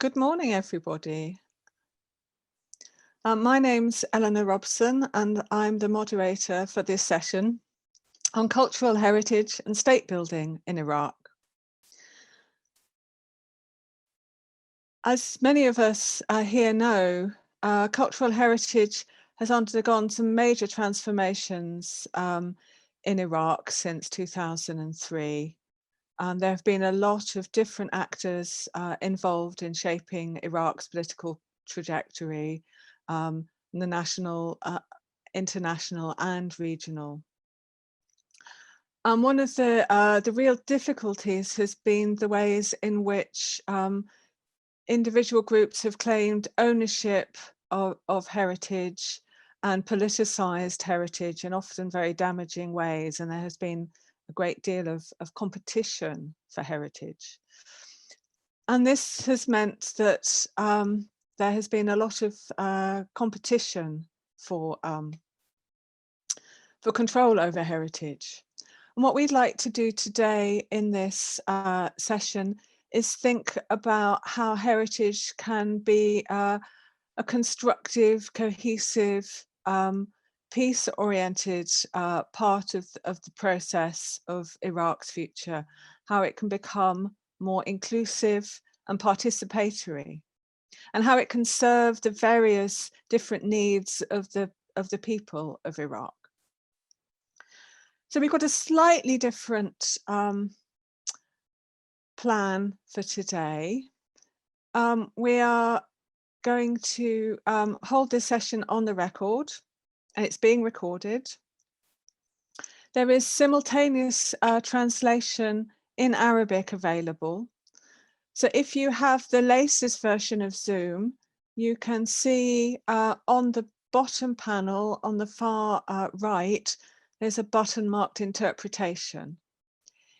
Good morning, everybody. My name's Eleanor Robson, and I'm the moderator for this session on cultural heritage and state building in Iraq. As many of us here know, cultural heritage has undergone some major transformations in Iraq since 2003. There have been a lot of different actors involved in shaping Iraq's political trajectory, the national, international and regional. One of the real difficulties has been the ways in which individual groups have claimed ownership of heritage and politicized heritage in often very damaging ways, and there has been a great deal of competition for heritage. And this has meant that there has been a lot of competition for control over heritage. And what we'd like to do today in this session is think about how heritage can be a constructive, cohesive, peace-oriented part of the process of Iraq's future, how it can become more inclusive and participatory, and how it can serve the various different needs of the people of Iraq. So we've got a slightly different plan for today. We are going to hold this session on the record, and it's being recorded. There is simultaneous translation in Arabic available. So if you have the latest version of Zoom, you can see on the bottom panel on the far right, there's a button marked interpretation.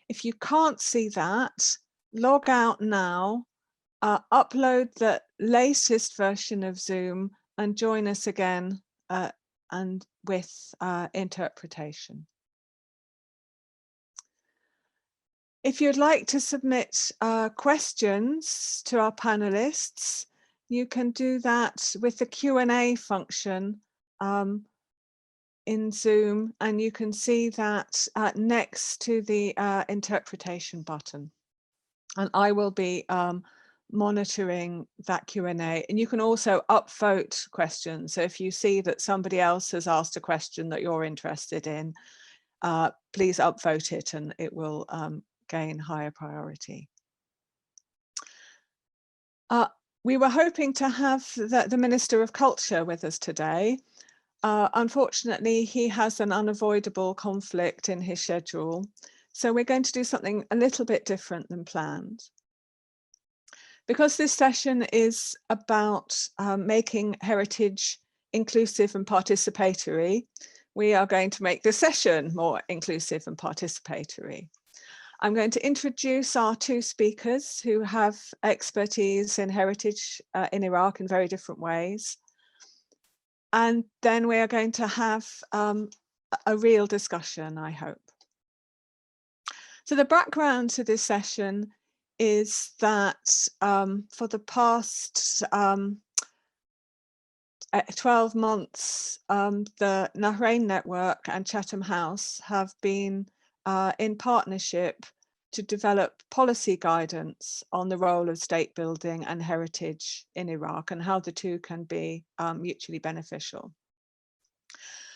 If you can't see that, log out now, upload the latest version of Zoom and join us again and with interpretation. If you'd like to submit questions to our panelists, you can do that with the Q&A function in Zoom, and you can see that next to the interpretation button. And I will be monitoring that Q&A, and you can also upvote questions. So if you see that somebody else has asked a question that you're interested in, please upvote it and it will gain higher priority. We were hoping to have the Minister of Culture with us today. Unfortunately, he has an unavoidable conflict in his schedule, so we're going to do something a little bit different than planned. Because this session is about making heritage inclusive and participatory, we are going to make this session more inclusive and participatory. I'm going to introduce our two speakers who have expertise in heritage in Iraq in very different ways. And then we are going to have a real discussion, I hope. So the background to this session is that for the past 12 months, the Nahrain Network and Chatham House have been in partnership to develop policy guidance on the role of state building and heritage in Iraq and how the two can be mutually beneficial.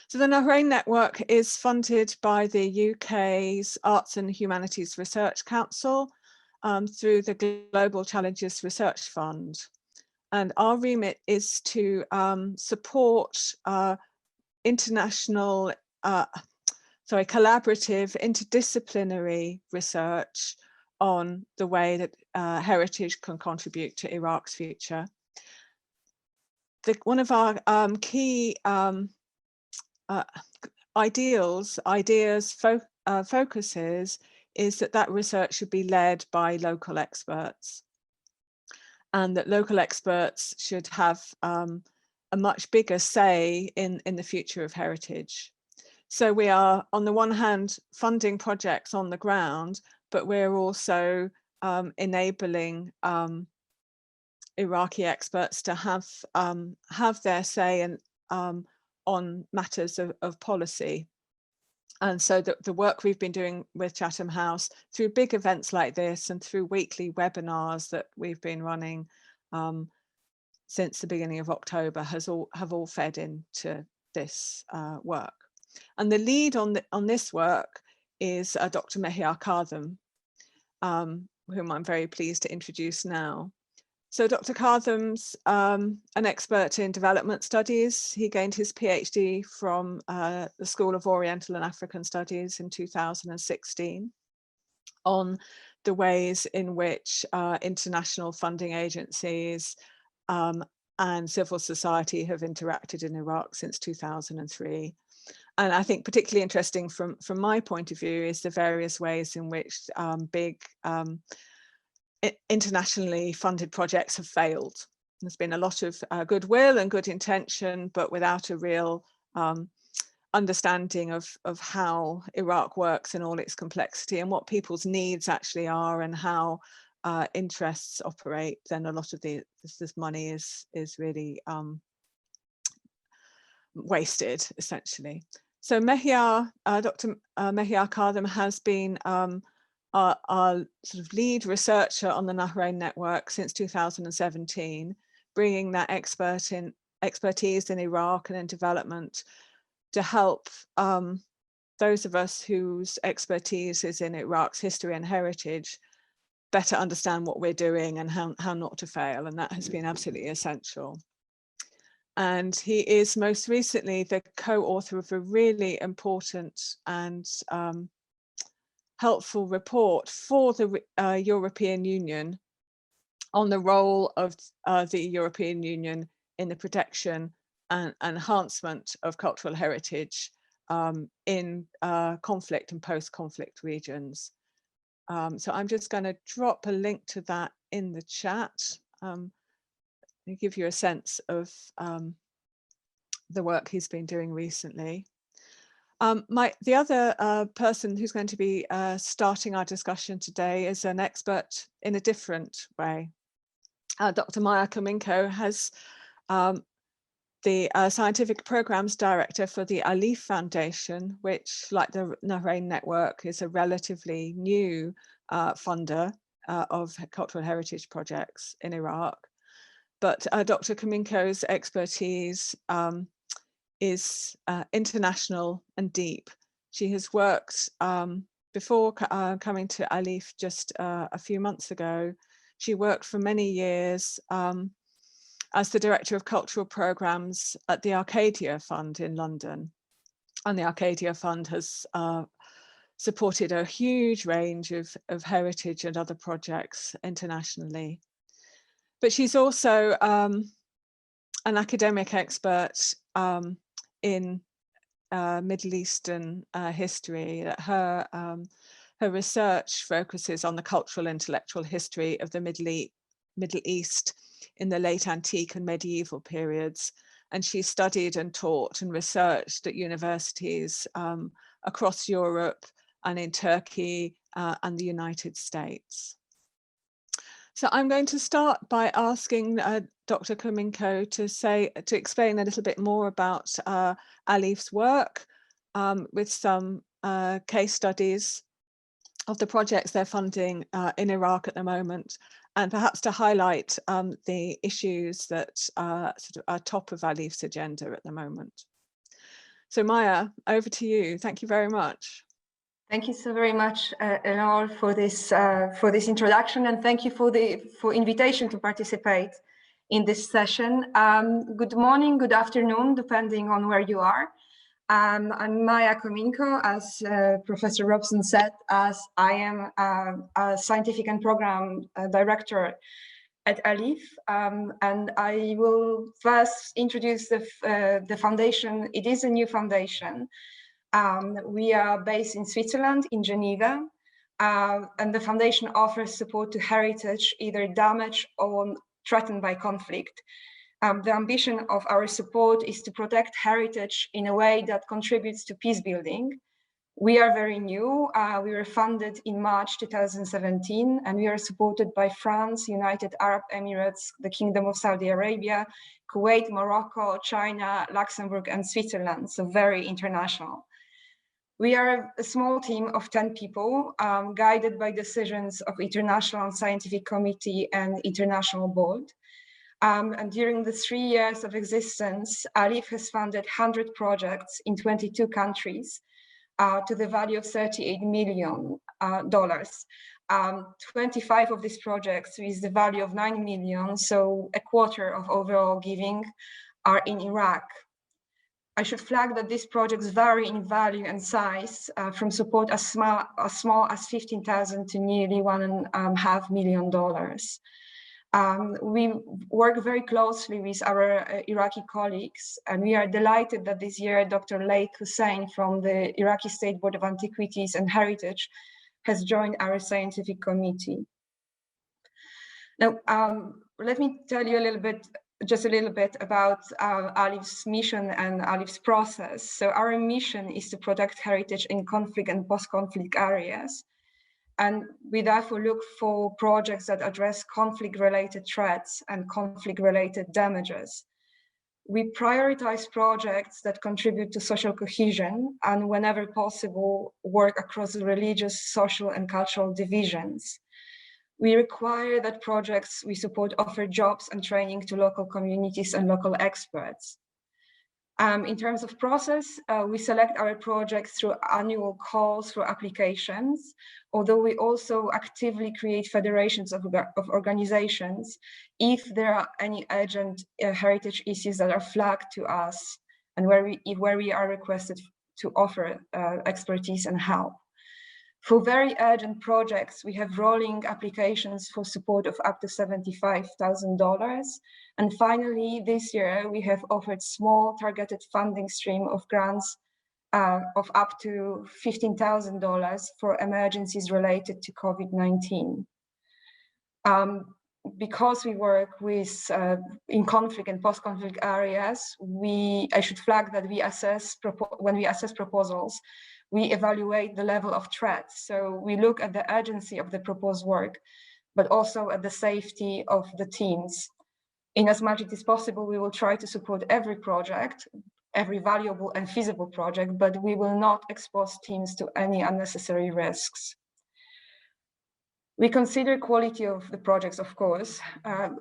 So the Nahrain Network is funded by the UK's Arts and Humanities Research Council through the Global Challenges Research Fund. And our remit is to support collaborative, interdisciplinary research on the way that heritage can contribute to Iraq's future. One of our key focuses is that research should be led by local experts, and that local experts should have a much bigger say in the future of heritage. So we are, on the one hand, funding projects on the ground, but we're also enabling Iraqi experts to have their say and on matters of policy. And so the work we've been doing with Chatham House through big events like this and through weekly webinars that we've been running since the beginning of October have all fed into this work. And the lead on this work is Dr. Mehier Cartham, whom I'm very pleased to introduce now. So Dr. Cartham's an expert in development studies. He gained his PhD from the School of Oriental and African Studies in 2016 on the ways in which international funding agencies and civil society have interacted in Iraq since 2003. And I think particularly interesting from my point of view is the various ways in which big internationally funded projects have failed. There's been a lot of goodwill and good intention, but without a real understanding of how Iraq works in all its complexity and what people's needs actually are and how interests operate. Then a lot of this money is really wasted, essentially. So Mehier, Dr. Mehier Cartham has been our sort of lead researcher on the Nahrain network since 2017, bringing that expertise in Iraq and in development to help those of us whose expertise is in Iraq's history and heritage better understand what we're doing and how not to fail. And that has been absolutely essential. And he is most recently the co-author of a really important and helpful report for the European Union on the role of the European Union in the protection and enhancement of cultural heritage in conflict and post-conflict regions. So I'm just going to drop a link to that in the chat to give you a sense of the work he's been doing recently. The other person who's going to be starting our discussion today is an expert in a different way. Dr. Mehier Cartham has the Scientific Programs Director for the Alif Foundation, which, like the Nahrain Network, is a relatively new funder of cultural heritage projects in Iraq. But Dr. Kaminko's expertise is international and deep. She has worked before coming to Alif just a few months ago. She worked for many years as the Director of Cultural Programs at the Arcadia Fund in London. And the Arcadia Fund has supported a huge range of heritage and other projects internationally. But she's also an academic expert in Middle Eastern history. Her research focuses on the cultural intellectual history of the Middle East in the late antique and medieval periods. And she studied and taught and researched at universities across Europe and in Turkey and the United States. So I'm going to start by asking Dr. Kaminko to explain a little bit more about Alif's work with some case studies of the projects they're funding in Iraq at the moment, and perhaps to highlight the issues that sort of are top of Alif's agenda at the moment. So Mehier, over to you. Thank you very much. Thank you so very much, Eleanor, for this introduction, and thank you for invitation to participate in this session. Good morning, good afternoon, depending on where you are. I'm Mehier Cartham, as Professor Robson said, as I am a scientific and program director at Alif, and I will first introduce the foundation. It is a new foundation. We are based in Switzerland, in Geneva, and the foundation offers support to heritage, either damaged or threatened by conflict. The ambition of our support is to protect heritage in a way that contributes to peace building, We are very new. We were funded in March 2017, and we are supported by France, United Arab Emirates, the Kingdom of Saudi Arabia, Kuwait, Morocco, China, Luxembourg, and Switzerland, so very international. We are a small team of 10 people, guided by decisions of International Scientific Committee and International Board. And during the 3 years of existence, ALIF has funded 100 projects in 22 countries to the value of $38 million. 25 of these projects with the value of 9 million, so a quarter of overall giving, are in Iraq. I should flag that these projects vary in value and size, from support as small as 15,000 to nearly $1.5 million. We work very closely with our Iraqi colleagues, and we are delighted that this year Dr. Laith Hussein from the Iraqi State Board of Antiquities and Heritage has joined our scientific committee. Now, let me tell you just a little bit about ALIF's mission and ALIF's process. So our mission is to protect heritage in conflict and post-conflict areas. And we therefore look for projects that address conflict-related threats and conflict-related damages. We prioritize projects that contribute to social cohesion and, whenever possible, work across religious, social, and cultural divisions. We require that projects we support offer jobs and training to local communities and local experts. In terms of process, we select our projects through annual calls for applications, although we also actively create federations of organizations if there are any urgent heritage issues that are flagged to us and where we are requested to offer expertise and help. For very urgent projects, we have rolling applications for support of up to $75,000. And finally, this year, we have offered small targeted funding stream of grants of up to $15,000 for emergencies related to COVID-19. Because we work with in conflict and post-conflict areas, I should flag that when we assess proposals, we evaluate the level of threat. So we look at the urgency of the proposed work, but also at the safety of the teams. In as much as it is possible, we will try to support every project, every valuable and feasible project, but we will not expose teams to any unnecessary risks. We consider quality of the projects, of course.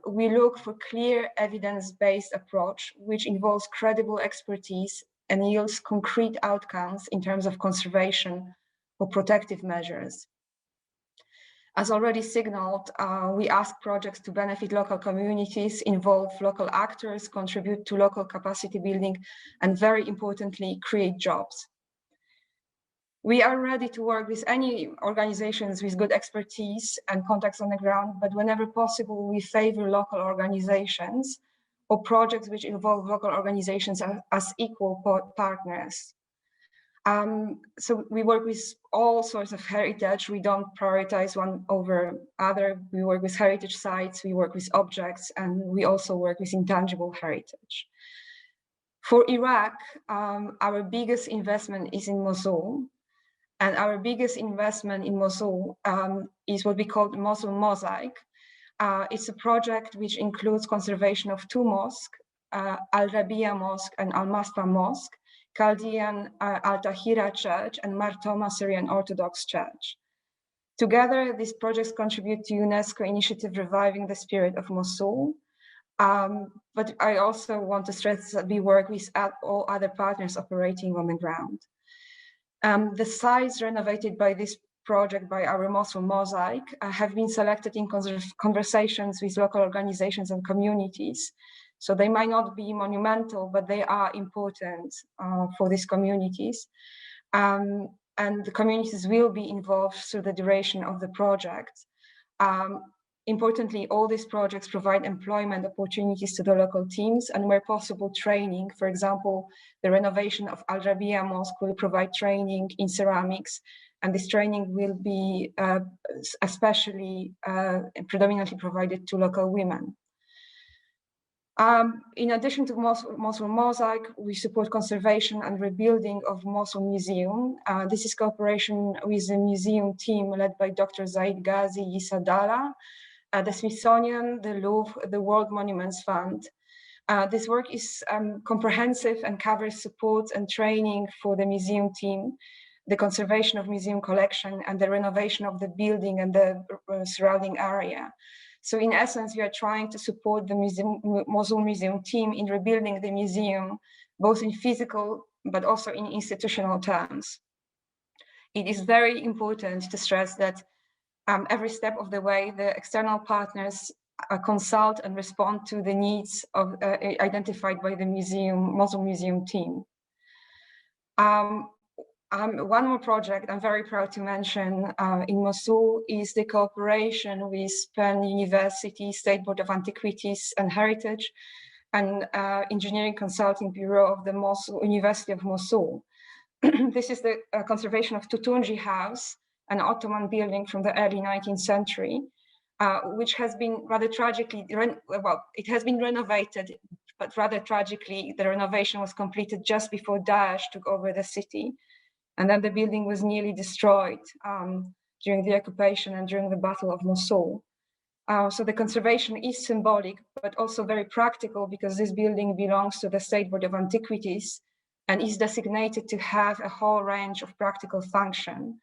We look for clear evidence-based approach, which involves credible expertise and yields concrete outcomes in terms of conservation or protective measures. As already signaled, we ask projects to benefit local communities, involve local actors, contribute to local capacity building, and very importantly, create jobs. We are ready to work with any organizations with good expertise and contacts on the ground, but whenever possible, we favor local organizations or projects which involve local organizations as equal partners. So we work with all sorts of heritage. We don't prioritize one over other. We work with heritage sites, we work with objects, and we also work with intangible heritage. For Iraq, our biggest investment is in Mosul. And our biggest investment in Mosul is what we call the Muslim Mosaic. It's a project which includes conservation of two mosques, Al-Rabi'a Mosque and Almasva Mosque, Chaldean Al-Tahira Church, and Martoma Syrian Orthodox Church. Together, these projects contribute to UNESCO initiative Reviving the Spirit of Mosul. But I also want to stress that we work with all other partners operating on the ground. The sites renovated by this project by our Muslim Mosaic have been selected in conversations with local organizations and communities. So they might not be monumental, but they are important for these communities. And the communities will be involved through the duration of the project. Importantly, all these projects provide employment opportunities to the local teams and where possible training. For example, the renovation of Al-Rabi'a Mosque will provide training in ceramics, and this training will be especially predominantly provided to local women. In addition to Muslim Mosaic, we support conservation and rebuilding of Mosul Museum. This is cooperation with the museum team led by Dr. Zaid Ghazi Yisadala, the Smithsonian, the Louvre, the World Monuments Fund. This work is comprehensive and covers support and training for the museum team, the conservation of museum collection, and the renovation of the building and the surrounding area. So in essence, we are trying to support the Mosul Museum team in rebuilding the museum, both in physical, but also in institutional terms. It is very important to stress that every step of the way, the external partners consult and respond to the needs of, identified by the Mosul Museum team. One more project I'm very proud to mention in Mosul is the cooperation with Penn University, State Board of Antiquities and Heritage, and Engineering Consulting Bureau of the University of Mosul. This is the conservation of Tutunji House, an Ottoman building from the early 19th century, which has been rather tragically, it has been renovated, but rather tragically, the renovation was completed just before Daesh took over the city. And then the building was nearly destroyed during the occupation and during the Battle of Mosul. So the conservation is symbolic, but also very practical, because this building belongs to the State Board of Antiquities and is designated to have a whole range of practical function,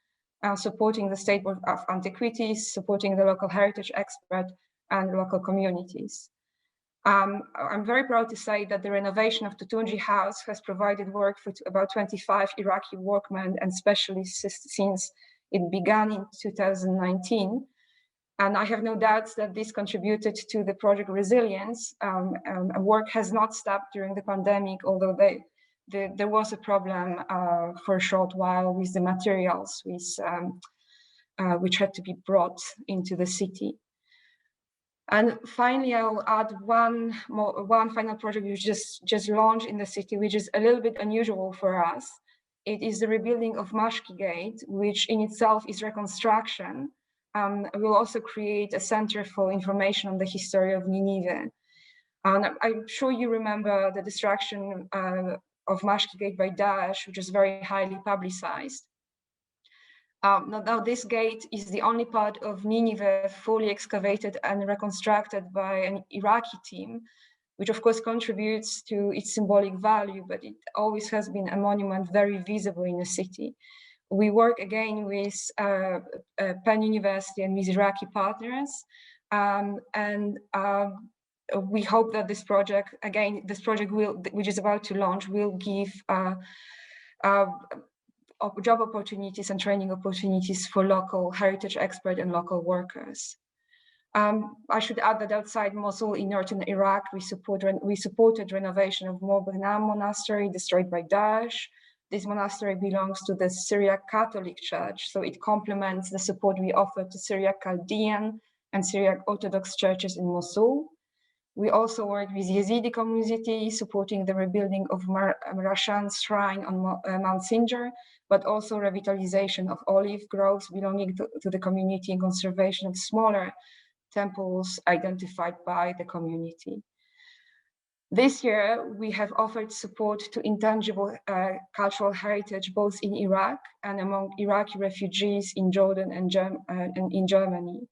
supporting the State Board of Antiquities, supporting the local heritage expert and local communities. I'm very proud to say that the renovation of Tutunji House has provided work for about 25 Iraqi workmen and specialists since it began in 2019. And I have no doubts that this contributed to the project resilience. Work has not stopped during the pandemic, although there was a problem for a short while with the materials which had to be brought into the city. And finally, I'll add one final project which just launched in the city, which is a little bit unusual for us. It is the rebuilding of Mosque Gate, which in itself is reconstruction. We'll also create a center for information on the history of Nineveh. And I'm sure you remember the destruction of Mosque Gate by Daesh, which is very highly publicized. Now this gate is the only part of Nineveh fully excavated and reconstructed by an Iraqi team, which of course contributes to its symbolic value, but it always has been a monument very visible in the city. We work again with Penn University and with Iraqi partners, and we hope that this project, which is about to launch, will give job opportunities and training opportunities for local heritage experts and local workers. I should add that outside Mosul in northern Iraq, we supported renovation of Mobnam Monastery destroyed by Daesh. This monastery belongs to the Syriac Catholic Church, so it complements the support we offer to Syriac Chaldean and Syriac Orthodox churches in Mosul. We also work with Yazidi community, supporting the rebuilding of Rashan's shrine on Mount Sinjar, but also revitalization of olive groves belonging to the community and conservation of smaller temples identified by the community. This year, we have offered support to intangible cultural heritage, both in Iraq and among Iraqi refugees in Jordan and in Germany.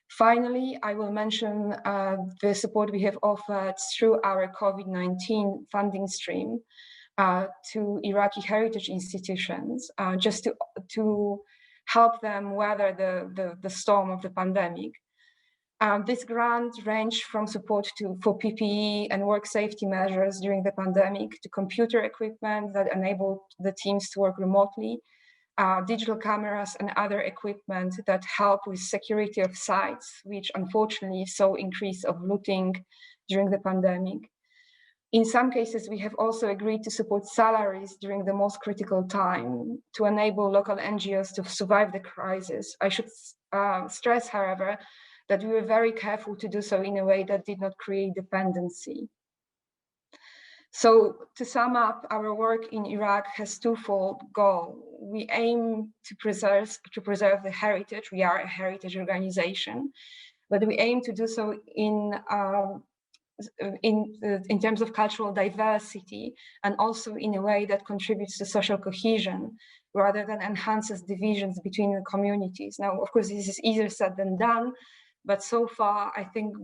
Finally, I will mention the support we have offered through our COVID-19 funding stream to Iraqi heritage institutions, just to help them weather the storm of the pandemic. This grant ranged from support for PPE and work safety measures during the pandemic to computer equipment that enabled the teams to work remotely, digital cameras and other equipment that help with security of sites, which unfortunately saw increase of looting during the pandemic. In some cases, we have also agreed to support salaries during the most critical time to enable local NGOs to survive the crisis. I should stress, however, that we were very careful to do so in a way that did not create dependency. So to sum up, our work in Iraq has twofold goal. We aim to preserve the heritage. We are a heritage organization, but we aim to do so in in terms of cultural diversity, and also in a way that contributes to social cohesion rather than enhances divisions between the communities. Now, of course, this is easier said than done, but so far, I think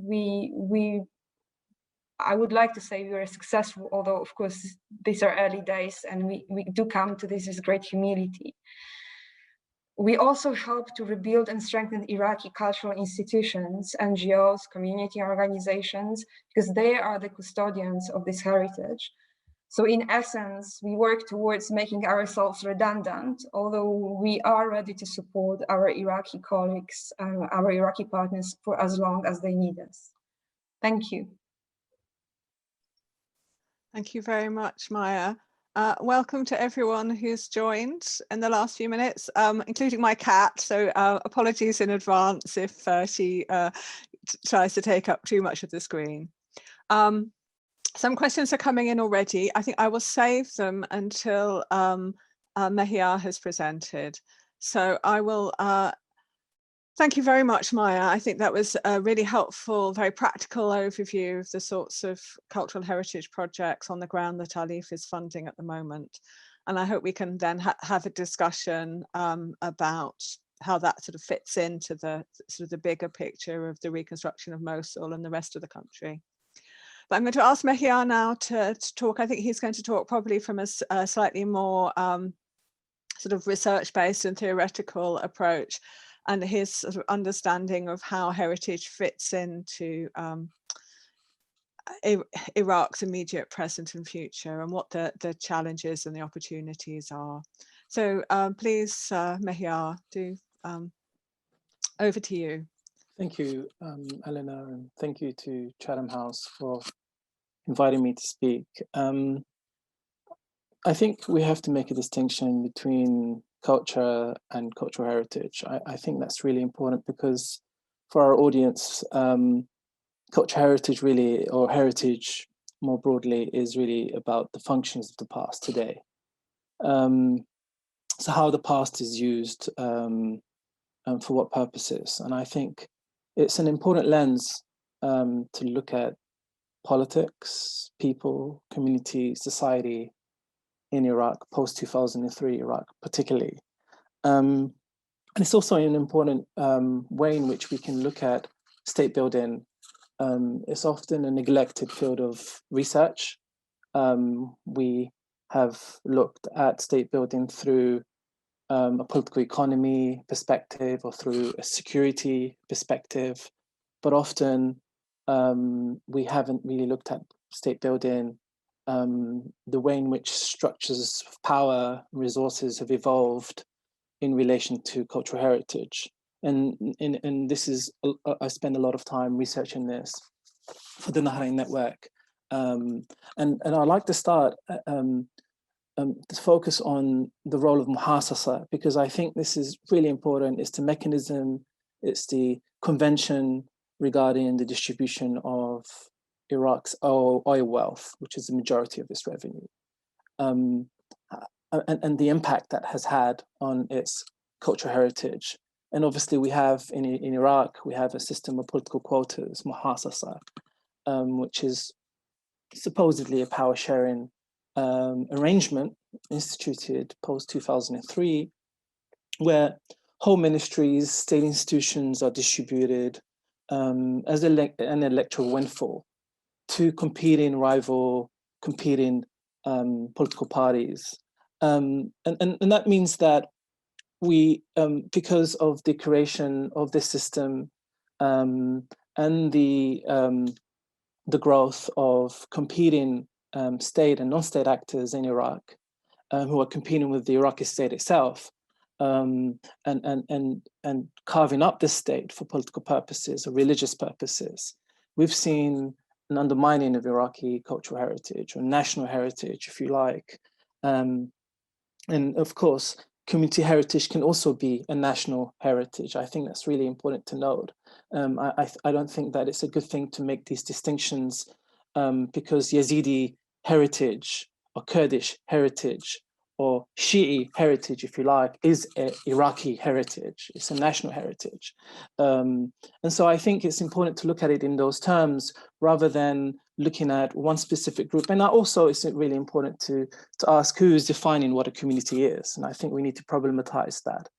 I would like to say we were successful, although of course these are early days and we do come to this with great humility. We also help to rebuild and strengthen Iraqi cultural institutions, NGOs, community organizations, because they are the custodians of this heritage. So in essence, we work towards making ourselves redundant, although we are ready to support our Iraqi colleagues, our Iraqi partners for as long as they need us. Thank you. Thank you very much, Maya. Welcome to everyone who's joined in the last few minutes, including my cat. So apologies in advance if she tries to take up too much of the screen. Some questions are coming in already. I think I will save them until Mehier has presented. So I will thank you very much, Maya. I think that was a really helpful, very practical overview of the sorts of cultural heritage projects on the ground that Alif is funding at the moment. And I hope we can then have a discussion about how that sort of fits into the sort of the bigger picture of the reconstruction of Mosul and the rest of the country. But I'm going to ask Mehier now to talk. I think he's going to talk probably from a slightly more sort of research-based and theoretical approach, and his sort of understanding of how heritage fits into Iraq's immediate present and future, and what the challenges and the opportunities are. So please, Mehier, over to you. Thank you, Eleanor, and thank you to Chatham House for inviting me to speak. I think we have to make a distinction between culture and cultural heritage. I think that's really important because for our audience, cultural heritage really, or heritage more broadly, is really about the functions of the past today. So how the past is used and for what purposes. And I think it's an important lens to look at politics, people, community, society in Iraq, post-2003 Iraq particularly. And it's also an important way in which we can look at state building. It's often a neglected field of research. We have looked at state building through a political economy perspective or through a security perspective, but often we haven't really looked at state building, the way in which structures of power and resources have evolved in relation to cultural heritage. And this is, I spend a lot of time researching this for the Nahrain Network. And I'd like to start to focus on the role of muhasasa, because I think this is really important. It's the mechanism, it's the convention regarding the distribution of Iraq's oil wealth, which is the majority of its revenue, and the impact that has had on its cultural heritage. And obviously we have in Iraq, we have a system of political quotas, muhasasa, which is supposedly a power sharing arrangement instituted post-2003, where whole ministries, state institutions are distributed as an electoral windfall to competing political parties. And that means that we, because of the creation of this system and the growth of competing state and non-state actors in Iraq who are competing with the Iraqi state itself and carving up the state for political purposes or religious purposes, we've seen an undermining of Iraqi cultural heritage or national heritage, if you like. And of course, community heritage can also be a national heritage. I think that's really important to note. I don't think that it's a good thing to make these distinctions because Yazidi heritage or Kurdish heritage or Shi'i heritage, if you like, is an Iraqi heritage. It's a national heritage. And so I think it's important to look at it in those terms rather than looking at one specific group. And also it's really important to ask who is defining what a community is. And I think we need to problematize that.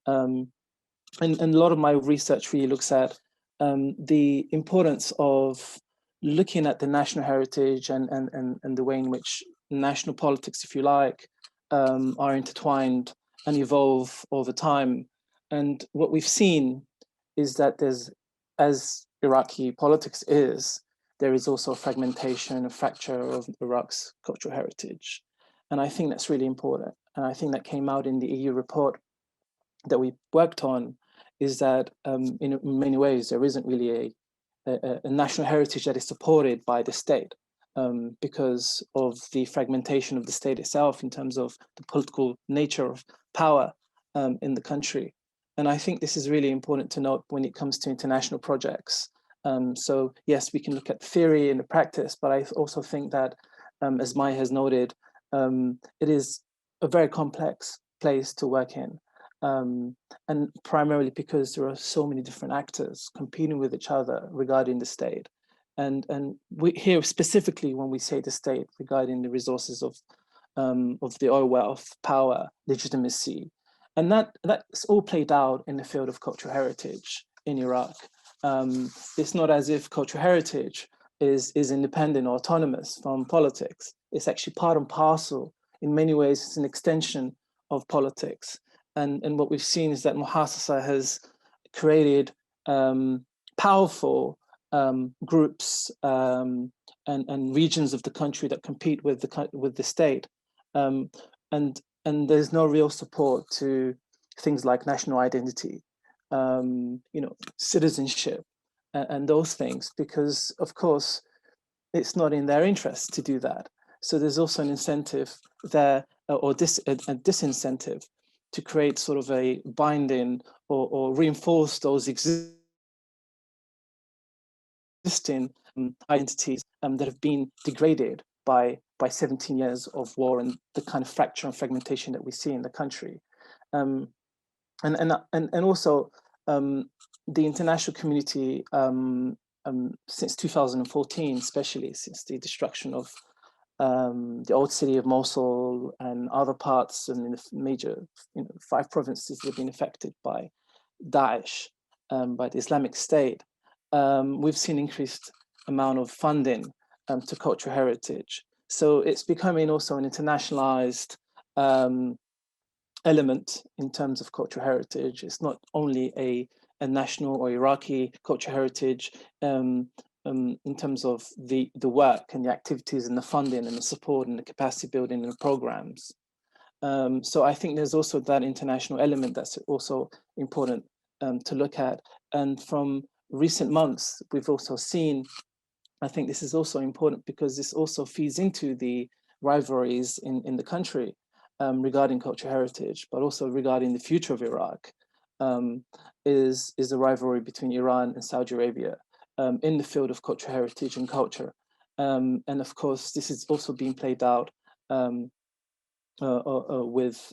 And a lot of my research really looks at the importance of looking at the national heritage and the way in which national politics, if you like, are intertwined and evolve over time. And what we've seen is that there's, as Iraqi politics is, there is also a fragmentation, a fracture of Iraq's cultural heritage. And I think that's really important. And I think that came out in the EU report that we worked on, is that in many ways, there isn't really a national heritage that is supported by the state because of the fragmentation of the state itself in terms of the political nature of power in the country. And I think this is really important to note when it comes to international projects. So yes, we can look at theory and the practice, but I also think that, as Mehier has noted, it is a very complex place to work in. And primarily because there are so many different actors competing with each other regarding the state. And we here specifically when we say the state regarding the resources of the oil wealth, power, legitimacy. And that's all played out in the field of cultural heritage in Iraq. It's not as if cultural heritage is independent or autonomous from politics. It's actually part and parcel. In many ways, it's an extension of politics. And what we've seen is that Muhassasa has created powerful groups and regions of the country that compete with the state. And there's no real support to things like national identity, citizenship, and those things, because of course, it's not in their interest to do that. So there's also an incentive there, or a disincentive to create sort of a binding or reinforce those existing identities that have been degraded by 17 years of war and the kind of fracture and fragmentation that we see in the country. And also the international community since 2014, especially since the destruction of the old city of Mosul and other parts and in the major 5 provinces that have been affected by Daesh, by the Islamic State, we've seen increased amount of funding to cultural heritage. So it's becoming also an internationalized element in terms of cultural heritage. It's not only a national or Iraqi cultural heritage in terms of the work and the activities and the funding and the support and the capacity building and the programs. So I think there's also that international element that's also important to look at. And from recent months, we've also seen, I think this is also important because this also feeds into the rivalries in the country regarding cultural heritage, but also regarding the future of Iraq, is the rivalry between Iran and Saudi Arabia in the field of cultural heritage and culture. And of course, this is also being played out with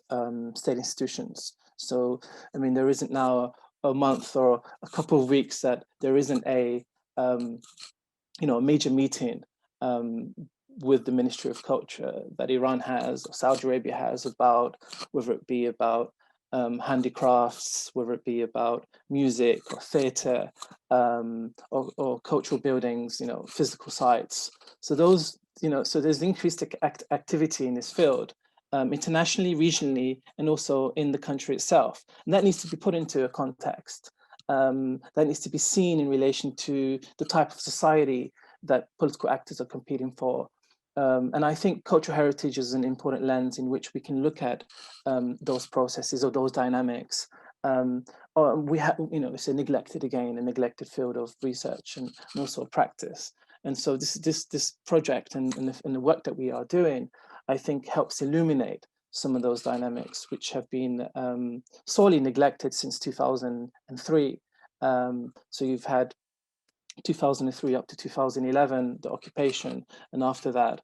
state institutions. So, I mean, there isn't now a month or a couple of weeks that there isn't a major meeting with the Ministry of Culture that Iran has or Saudi Arabia has about, whether it be about handicrafts, whether it be about music or theatre or cultural buildings, physical sites. So those, so there's increased activity in this field. Internationally, regionally, and also in the country itself. And that needs to be put into a context. That needs to be seen in relation to the type of society that political actors are competing for. And I think cultural heritage is an important lens in which we can look at those processes or those dynamics. We have, it's a neglected field of research and also practice. And so this project and the work that we are doing, I think, helps illuminate some of those dynamics which have been sorely neglected since 2003. So you've had 2003 up to 2011, the occupation, and after that,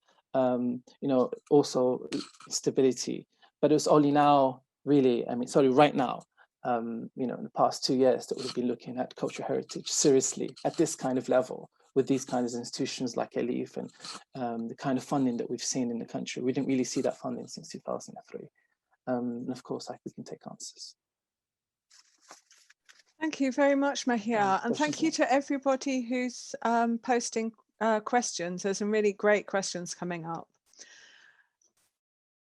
also stability. But it's only now, really, it's only right now, in the past 2 years that we've been looking at cultural heritage seriously at this kind of level, with these kinds of institutions like Elif and the kind of funding that we've seen in the country. We didn't really see that funding since 2003. And of course, we can take answers. Thank you very much, Mehier. And thank you to everybody who's posting questions. There's some really great questions coming up.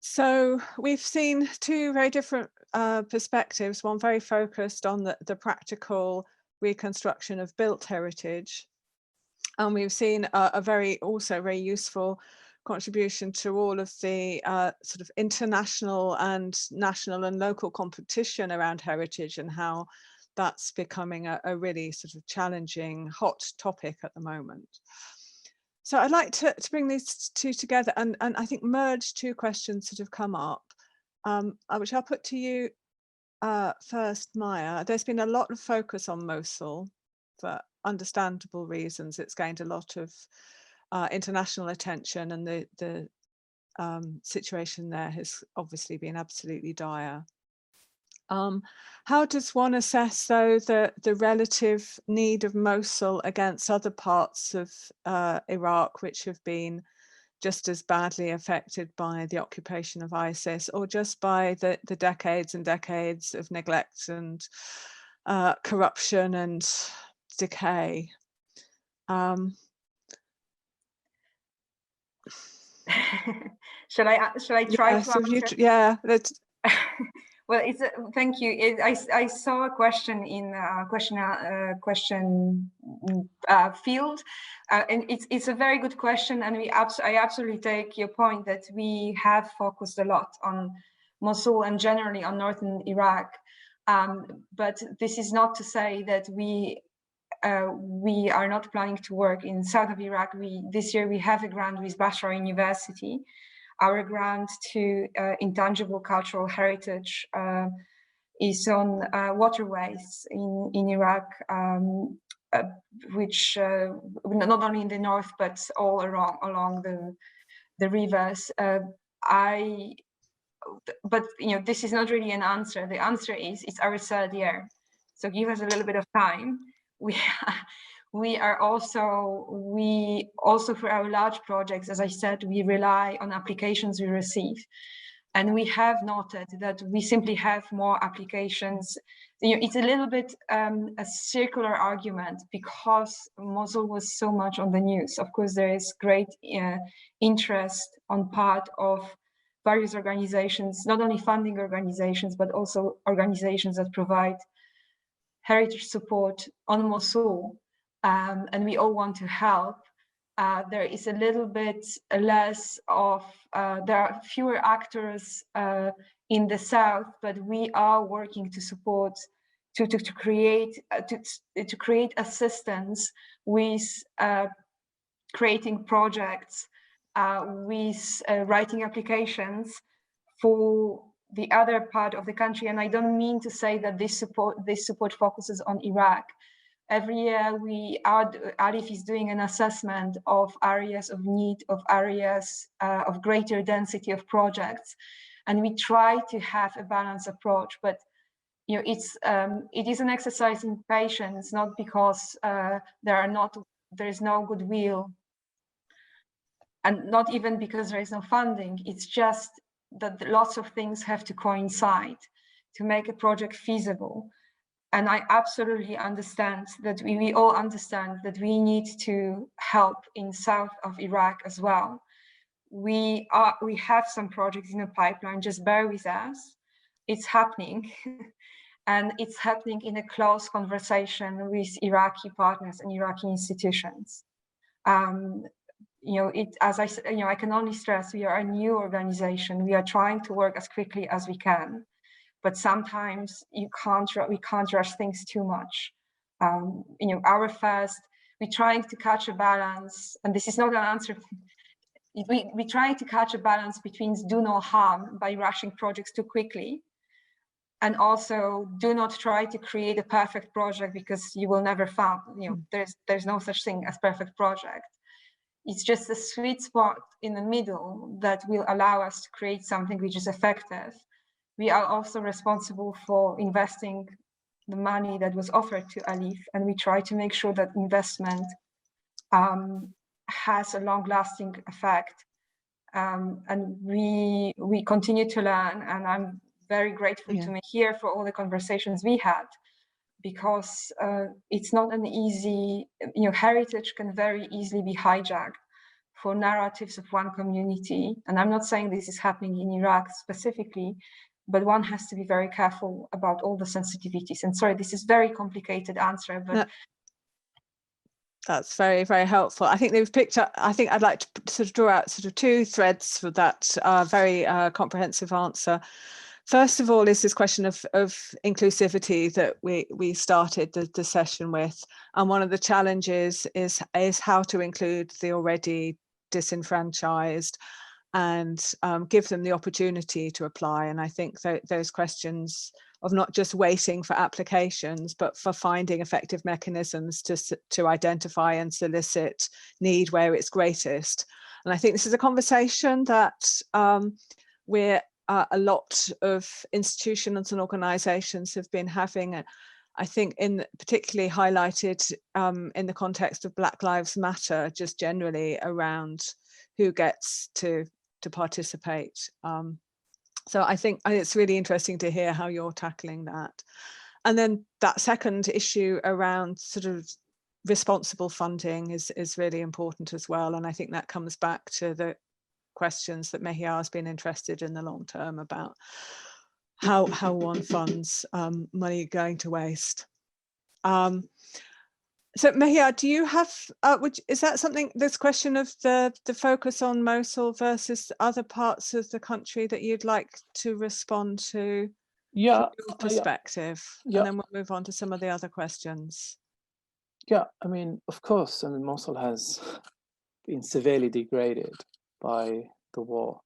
So we've seen two very different perspectives, one very focused on the practical reconstruction of built heritage. And we've seen a very useful contribution to all of the sort of international and national and local competition around heritage and how that's becoming a really sort of challenging, hot topic at the moment. So I'd like to bring these two together and I think merge two questions that have come up, which I'll put to you first, Maya. There's been a lot of focus on Mosul for understandable reasons. It's gained a lot of international attention, and the situation there has obviously been absolutely dire. How does one assess, though, the relative need of Mosul against other parts of Iraq, which have been just as badly affected by the occupation of ISIS, or just by the decades and decades of neglect and corruption and decay? Shall I try to answer? Yeah, let's. Well, thank you. I saw a question in question field, and it's a very good question. And I absolutely take your point that we have focused a lot on Mosul and generally on northern Iraq. But this is not to say that we are not planning to work in south of Iraq. This year we have a grant with Basra University. Our grant to intangible cultural heritage is on waterways in Iraq, which not only in the north but all along the rivers. But this is not really an answer. The answer is it's our third year, so give us a little bit of time. We also for our large projects, as I said, we rely on applications we receive, and we have noted that we simply have more applications. It's a little bit a circular argument because Mosul was so much on the news. Of course, there is great interest on part of various organizations, not only funding organizations, but also organizations that provide heritage support on Mosul. And we all want to help. There is a little bit less of, there are fewer actors in the south, but we are working to support, to create assistance with creating projects, with writing applications for the other part of the country. And I don't mean to say that this support focuses on Iraq. Every year ALIF is doing an assessment of areas of need, of areas of greater density of projects, and we try to have a balanced approach. But it is an exercise in patience, not because there is no goodwill, and not even because there is no funding. It's just that lots of things have to coincide to make a project feasible. And I absolutely understand that we all understand that we need to help in south of Iraq as well. We have some projects in the pipeline, just bear with us. It's happening. And it's happening in a close conversation with Iraqi partners and Iraqi institutions. As I said, I can only stress we are a new organization. We are trying to work as quickly as we can. But sometimes we can't rush things too much. We're trying to catch a balance, and this is not an answer. We're trying to catch a balance between do no harm by rushing projects too quickly, and also do not try to create a perfect project, because you will never find, there's no such thing as perfect project. It's just a sweet spot in the middle that will allow us to create something which is effective. We are also responsible for investing the money that was offered to ALIF, and we try to make sure that investment has a long-lasting effect. And we continue to learn, and I'm very grateful to Mehier for all the conversations we had, because it's not an easy, heritage can very easily be hijacked for narratives of one community. And I'm not saying this is happening in Iraq specifically, but one has to be very careful about all the sensitivities. And sorry, this is very complicated answer, but that's very, very helpful. I think they've picked up, I think I'd like to sort of draw out sort of two threads for that very comprehensive answer. First of all is this question of inclusivity that we started the session with. And one of the challenges is how to include the already disenfranchised and give them the opportunity to apply. And I think those questions of not just waiting for applications, but for finding effective mechanisms to identify and solicit need where it's greatest. And I think this is a conversation that we're a lot of institutions and organizations have been having, I think particularly highlighted in the context of Black Lives Matter, just generally around who gets to participate. So I think it's really interesting to hear how you're tackling that. And then that second issue around sort of responsible funding is really important as well. And I think that comes back to the questions that Mehier has been interested in the long term about how one funds money going to waste. So Mehier, do you have, is that something, this question of the focus on Mosul versus other parts of the country that you'd like to respond to from your perspective? And then we'll move on to some of the other questions. Yeah, I mean, of course, I mean, Mosul has been severely degraded by the war.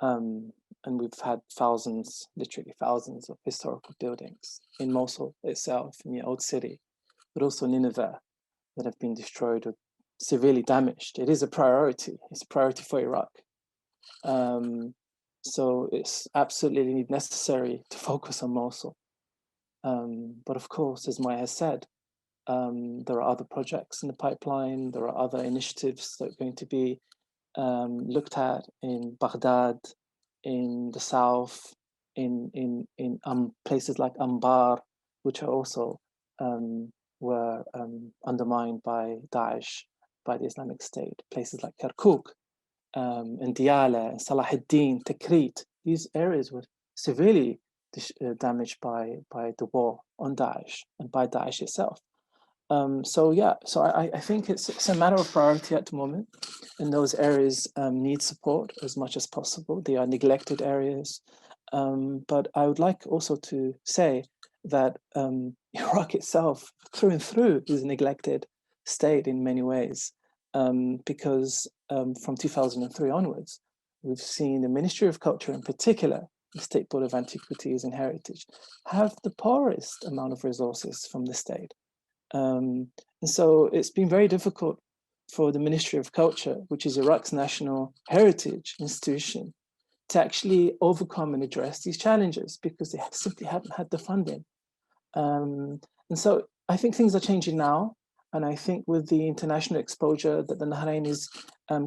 And we've had thousands, literally thousands of historical buildings in Mosul itself, in the old city, but also Nineveh, that have been destroyed or severely damaged. It is a priority. It's a priority for Iraq. So it's absolutely necessary to focus on Mosul. But of course, as Maya has said, there are other projects in the pipeline. There are other initiatives that are going to be looked at in Baghdad, in the south, in places like Anbar, which are also were undermined by Daesh, by the Islamic State. Places like Kirkuk, and Diyala, and Salahuddin, Tikrit. These areas were severely damaged by the war on Daesh and by Daesh itself. So I think it's a matter of priority at the moment, and those areas need support as much as possible. They are neglected areas, but I would like also to say that Iraq itself, through and through, is a neglected state in many ways, because from 2003 onwards, we've seen the Ministry of Culture, in particular, the State Board of Antiquities and Heritage, have the poorest amount of resources from the state. And so it's been very difficult for the Ministry of Culture, which is Iraq's national heritage institution, to actually overcome and address these challenges because they simply haven't had the funding. And so I think things are changing now. And I think with the international exposure that the Nahrain is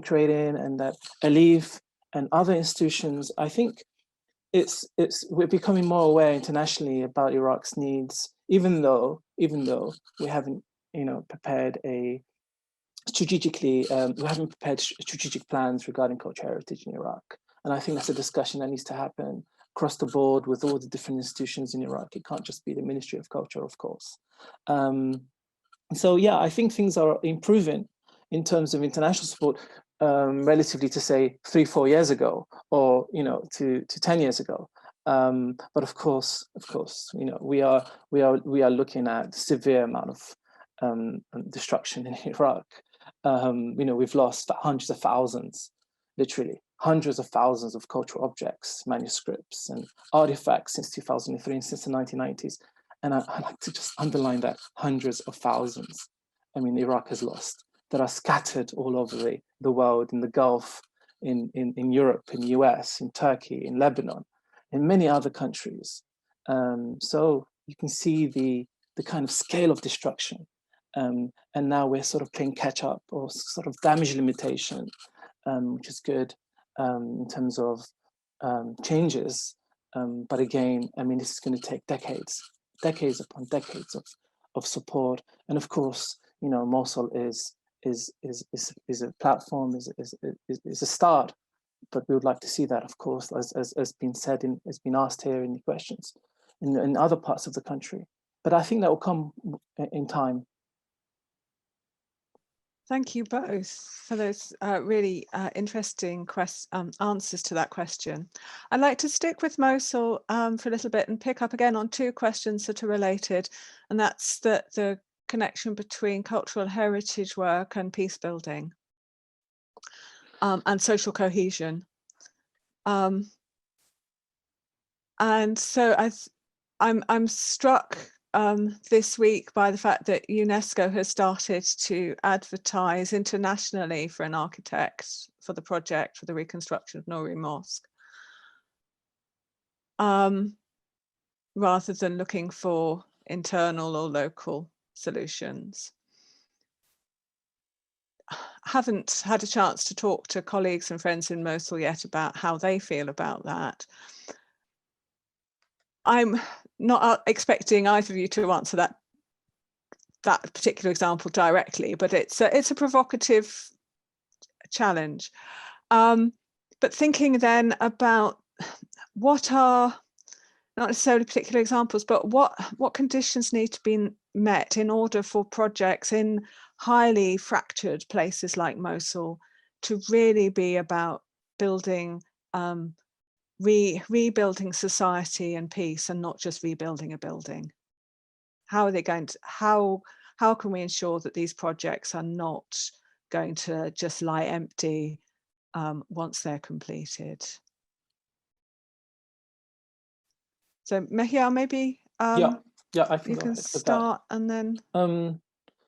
creating, and that Alif and other institutions, I think we're becoming more aware internationally about Iraq's needs, even though we haven't prepared strategic plans regarding cultural heritage in Iraq. And I think that's a discussion that needs to happen across the board with all the different institutions in Iraq. It can't just be the Ministry of Culture, of course. So yeah, I think things are improving in terms of international support, relatively to say 3-4 years ago, or to 10 years ago. But of course, we are looking at severe amount of destruction in Iraq. We've lost hundreds of thousands, literally hundreds of thousands of cultural objects, manuscripts, and artifacts since 2003 and since the 1990s. And I like to just underline that, hundreds of thousands. I mean, Iraq has lost, that are scattered all over the world, in the Gulf, in Europe, in the US, in Turkey, in Lebanon, in many other countries. So you can see the kind of scale of destruction. And now we're sort of playing catch up or sort of damage limitation, which is good in terms of changes. But again, I mean, this is going to take decades upon decades of support. And of course, you know, Mosul is a platform, is a start. But we would like to see that, of course, as been said, has been asked here in the questions, in other parts of the country. But I think that will come in time. Thank you both for those really interesting answers to that question. I'd like to stick with Mosul for a little bit and pick up again on two questions that are related, and that's the connection between cultural heritage work and peace building and social cohesion. And so I'm struck this week by the fact that UNESCO has started to advertise internationally for an architect for the project for the reconstruction of Nuri Mosque, rather than looking for internal or local solutions. Haven't had a chance to talk to colleagues and friends in Mosul yet about how they feel about that. I'm not expecting either of you to answer that particular example directly, but it's a provocative challenge. But thinking then about what are not necessarily particular examples, but what conditions need to be met in order for projects in highly fractured places like Mosul to really be about building rebuilding society and peace, and not just rebuilding a building. How are they going to, how can we ensure that these projects are not going to just lie empty once they're completed? So Mehier, maybe I think you can start and then.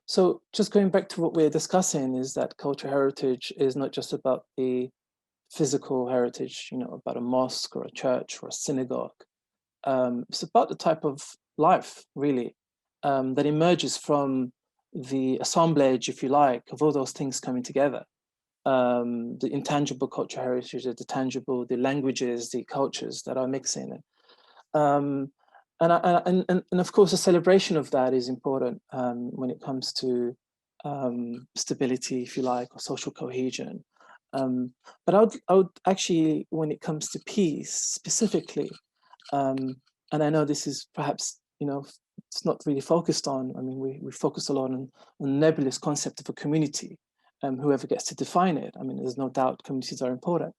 So just going back to what we're discussing is that cultural heritage is not just about the physical heritage, you know, about a mosque or a church or a synagogue. It's about the type of life, really, that emerges from the assemblage, if you like, of all those things coming together. The intangible cultural heritage, the tangible, the languages, the cultures that are mixing. And of course, a celebration of that is important when it comes to stability, if you like, or social cohesion. But I would actually, when it comes to peace specifically, and I know this is perhaps, you know, it's not really focused on, I mean, we focus a lot on the nebulous concept of a community, whoever gets to define it. I mean, there's no doubt communities are important.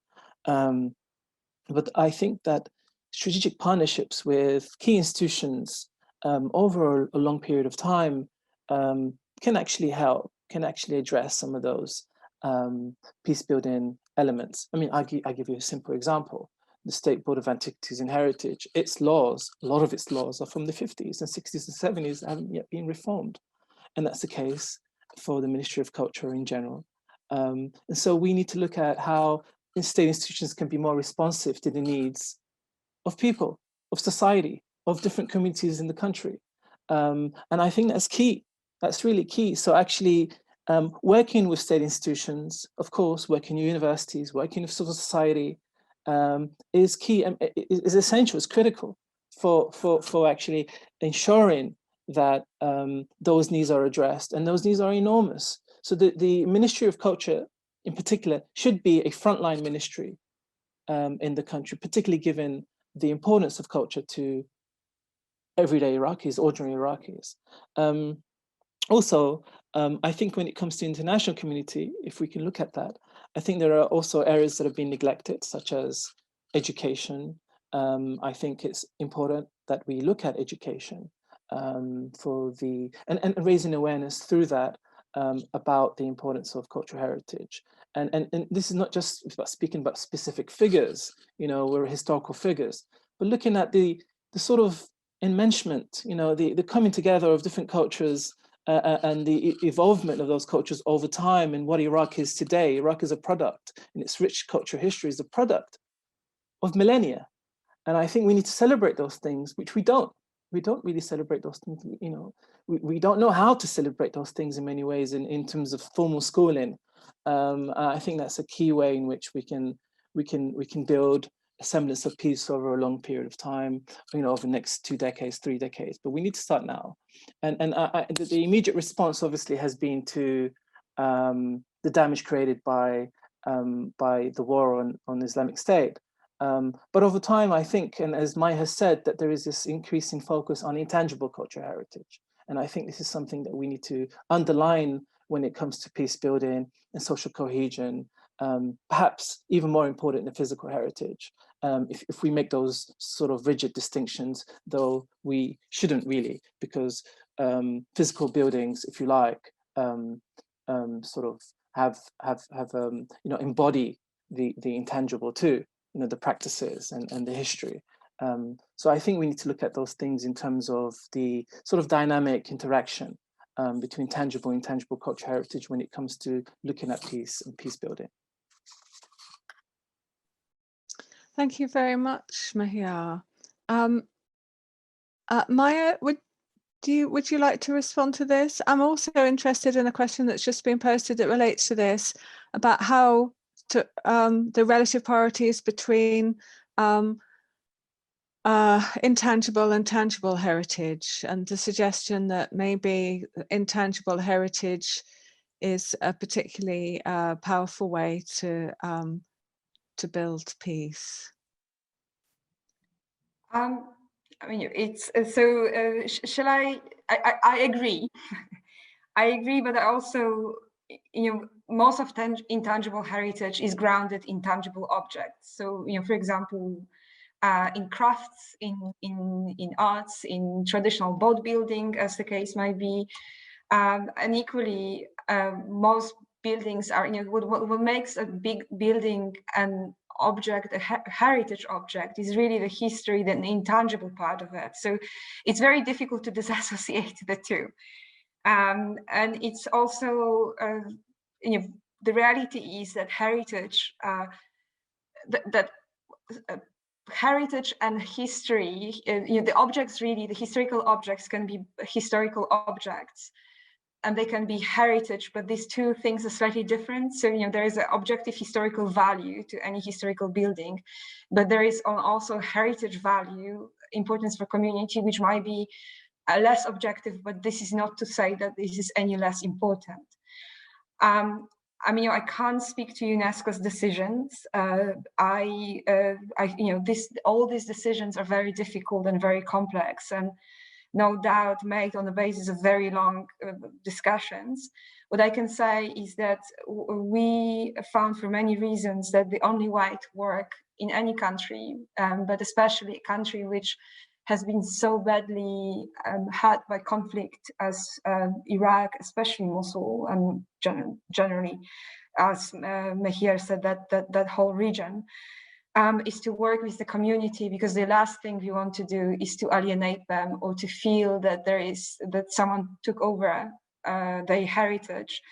But I think that strategic partnerships with key institutions over a long period of time can actually help, can actually address some of those peace building elements. I mean, I'll give you a simple example. The State Board of Antiquities and Heritage, its laws, a lot of its laws are from the 50s and 60s and 70s, haven't yet been reformed. And that's the case for the Ministry of Culture in general. And so we need to look at how state institutions can be more responsive to the needs of people, of society, of different communities in the country. And I think that's key. That's really key. So actually working with state institutions, of course, working with universities, working with civil society is key, and is essential, is critical for actually ensuring that those needs are addressed, and those needs are enormous. So the Ministry of Culture in particular should be a frontline ministry in the country, particularly given the importance of culture to everyday Iraqis, ordinary Iraqis. Also, I think when it comes to international community, if we can look at that, I think there are also areas that have been neglected, such as education. I think it's important that we look at education for the, and raising awareness through that about the importance of cultural heritage. And this is not just about speaking about specific figures, you know, we're historical figures, but looking at the sort of enmeshment, you know, the coming together of different cultures and the evolvement of those cultures over time and what Iraq is today. Iraq is a product, and its rich cultural history is a product of millennia. And I think we need to celebrate those things, which we don't. we don't really celebrate those things. You know, we don't know how to celebrate those things in many ways in terms of formal schooling. I think that's a key way in which we can build a semblance of peace over a long period of time, you know, over the next 2 decades, 3 decades. But we need to start now. And the immediate response obviously has been to the damage created by the war on Islamic State. But over time, I think, and as Mehier has said, that there is this increasing focus on intangible cultural heritage. And I think this is something that we need to underline when it comes to peace building and social cohesion, perhaps even more important than physical heritage. If we make those sort of rigid distinctions, though we shouldn't really, because physical buildings, if you like, sort of have you know, embody the intangible too, you know, the practices and the history. So I think we need to look at those things in terms of the sort of dynamic interaction between tangible and intangible cultural heritage when it comes to looking at peace and peace building. Thank you very much, Mehier. Mehier, would you like to respond to this? I'm also interested in a question that's just been posted that relates to this, about how to, the relative priorities between intangible and tangible heritage, and the suggestion that maybe intangible heritage is a particularly powerful way to build peace. I mean, it's so. Shall I agree. I agree, but I also, you know, most of intangible heritage is grounded in tangible objects. So, you know, for example, in crafts, in arts, in traditional boat building, as the case might be, and equally, most buildings are, you know, what makes a big building an object, a heritage object, is really the history, the intangible part of it. So it's very difficult to disassociate the two. And it's also, you know, the reality is that heritage, heritage and history, you know, the objects, really, the historical objects can be historical objects, and they can be heritage, but these two things are slightly different. So, you know, there is an objective historical value to any historical building, but there is also heritage value, importance for community, which might be less objective, but this is not to say that this is any less important. I mean, you know, I can't speak to UNESCO's decisions. You know, all these decisions are very difficult and very complex, and no doubt made on the basis of very long discussions. What I can say is that we found, for many reasons, that the only way to work in any country, but especially a country which has been so badly hurt by conflict as Iraq, especially Mosul, and generally, as Mehier said, that whole region, is to work with the community, because the last thing we want to do is to alienate them or to feel that someone took over their heritage.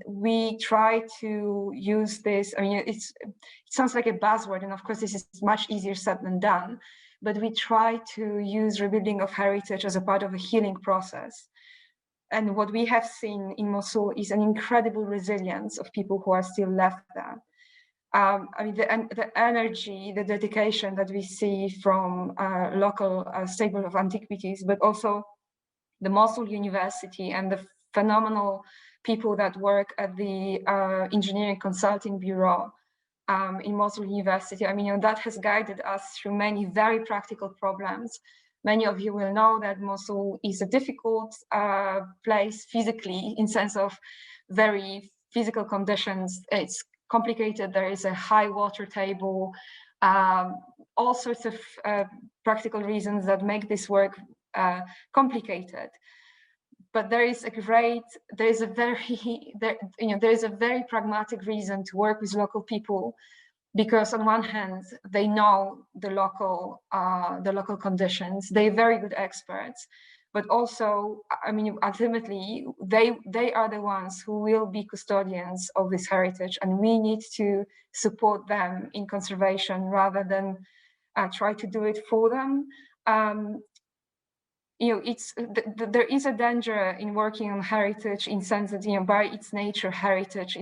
We try to use this. I mean, it sounds like a buzzword, and of course this is much easier said than done, but we try to use rebuilding of heritage as a part of a healing process. And what we have seen in Mosul is an incredible resilience of people who are still left there. I mean, the energy, the dedication that we see from local Statebuilding of Antiquities, but also the Mosul University and the phenomenal people that work at the Engineering Consulting Bureau in Mosul University. I mean, you know, that has guided us through many very practical problems. Many of you will know that Mosul is a difficult place physically, in sense of very physical conditions. It's complicated. There is a high water table, all sorts of practical reasons that make this work complicated. But there is a very pragmatic reason to work with local people, because on one hand they know the local conditions. They're very good experts, but also, I mean, ultimately they are the ones who will be custodians of this heritage, and we need to support them in conservation rather than try to do it for them. there is a danger in working on heritage in sense that, by its nature, heritage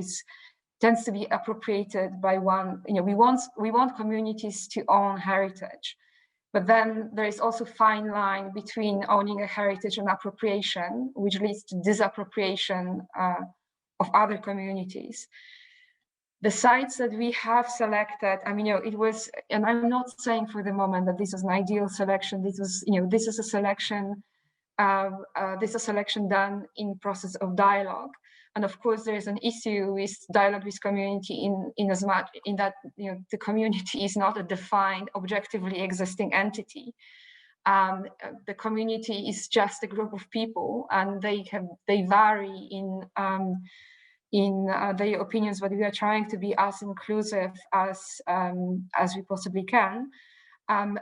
tends to be appropriated by one. We want communities to own heritage, but then there is also a fine line between owning a heritage and appropriation, which leads to disappropriation of other communities. The sites that we have selected, it was, and I'm not saying for the moment that this is an ideal selection. This is a selection, done in process of dialogue. And of course, there is an issue with dialogue with community in as much in that the community is not a defined, objectively existing entity. The community is just a group of people, and they vary in their opinions, but we are trying to be as inclusive as we possibly can. And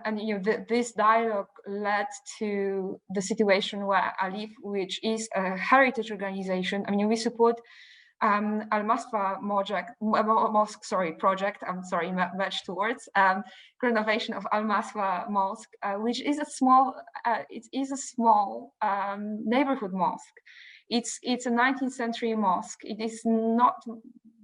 this dialogue led to the situation where ALIF, which is a heritage organization, we support Almasva project. I'm sorry, match towards renovation of Almasva Mosque, which is a small, neighborhood mosque. It's a 19th century mosque. It is not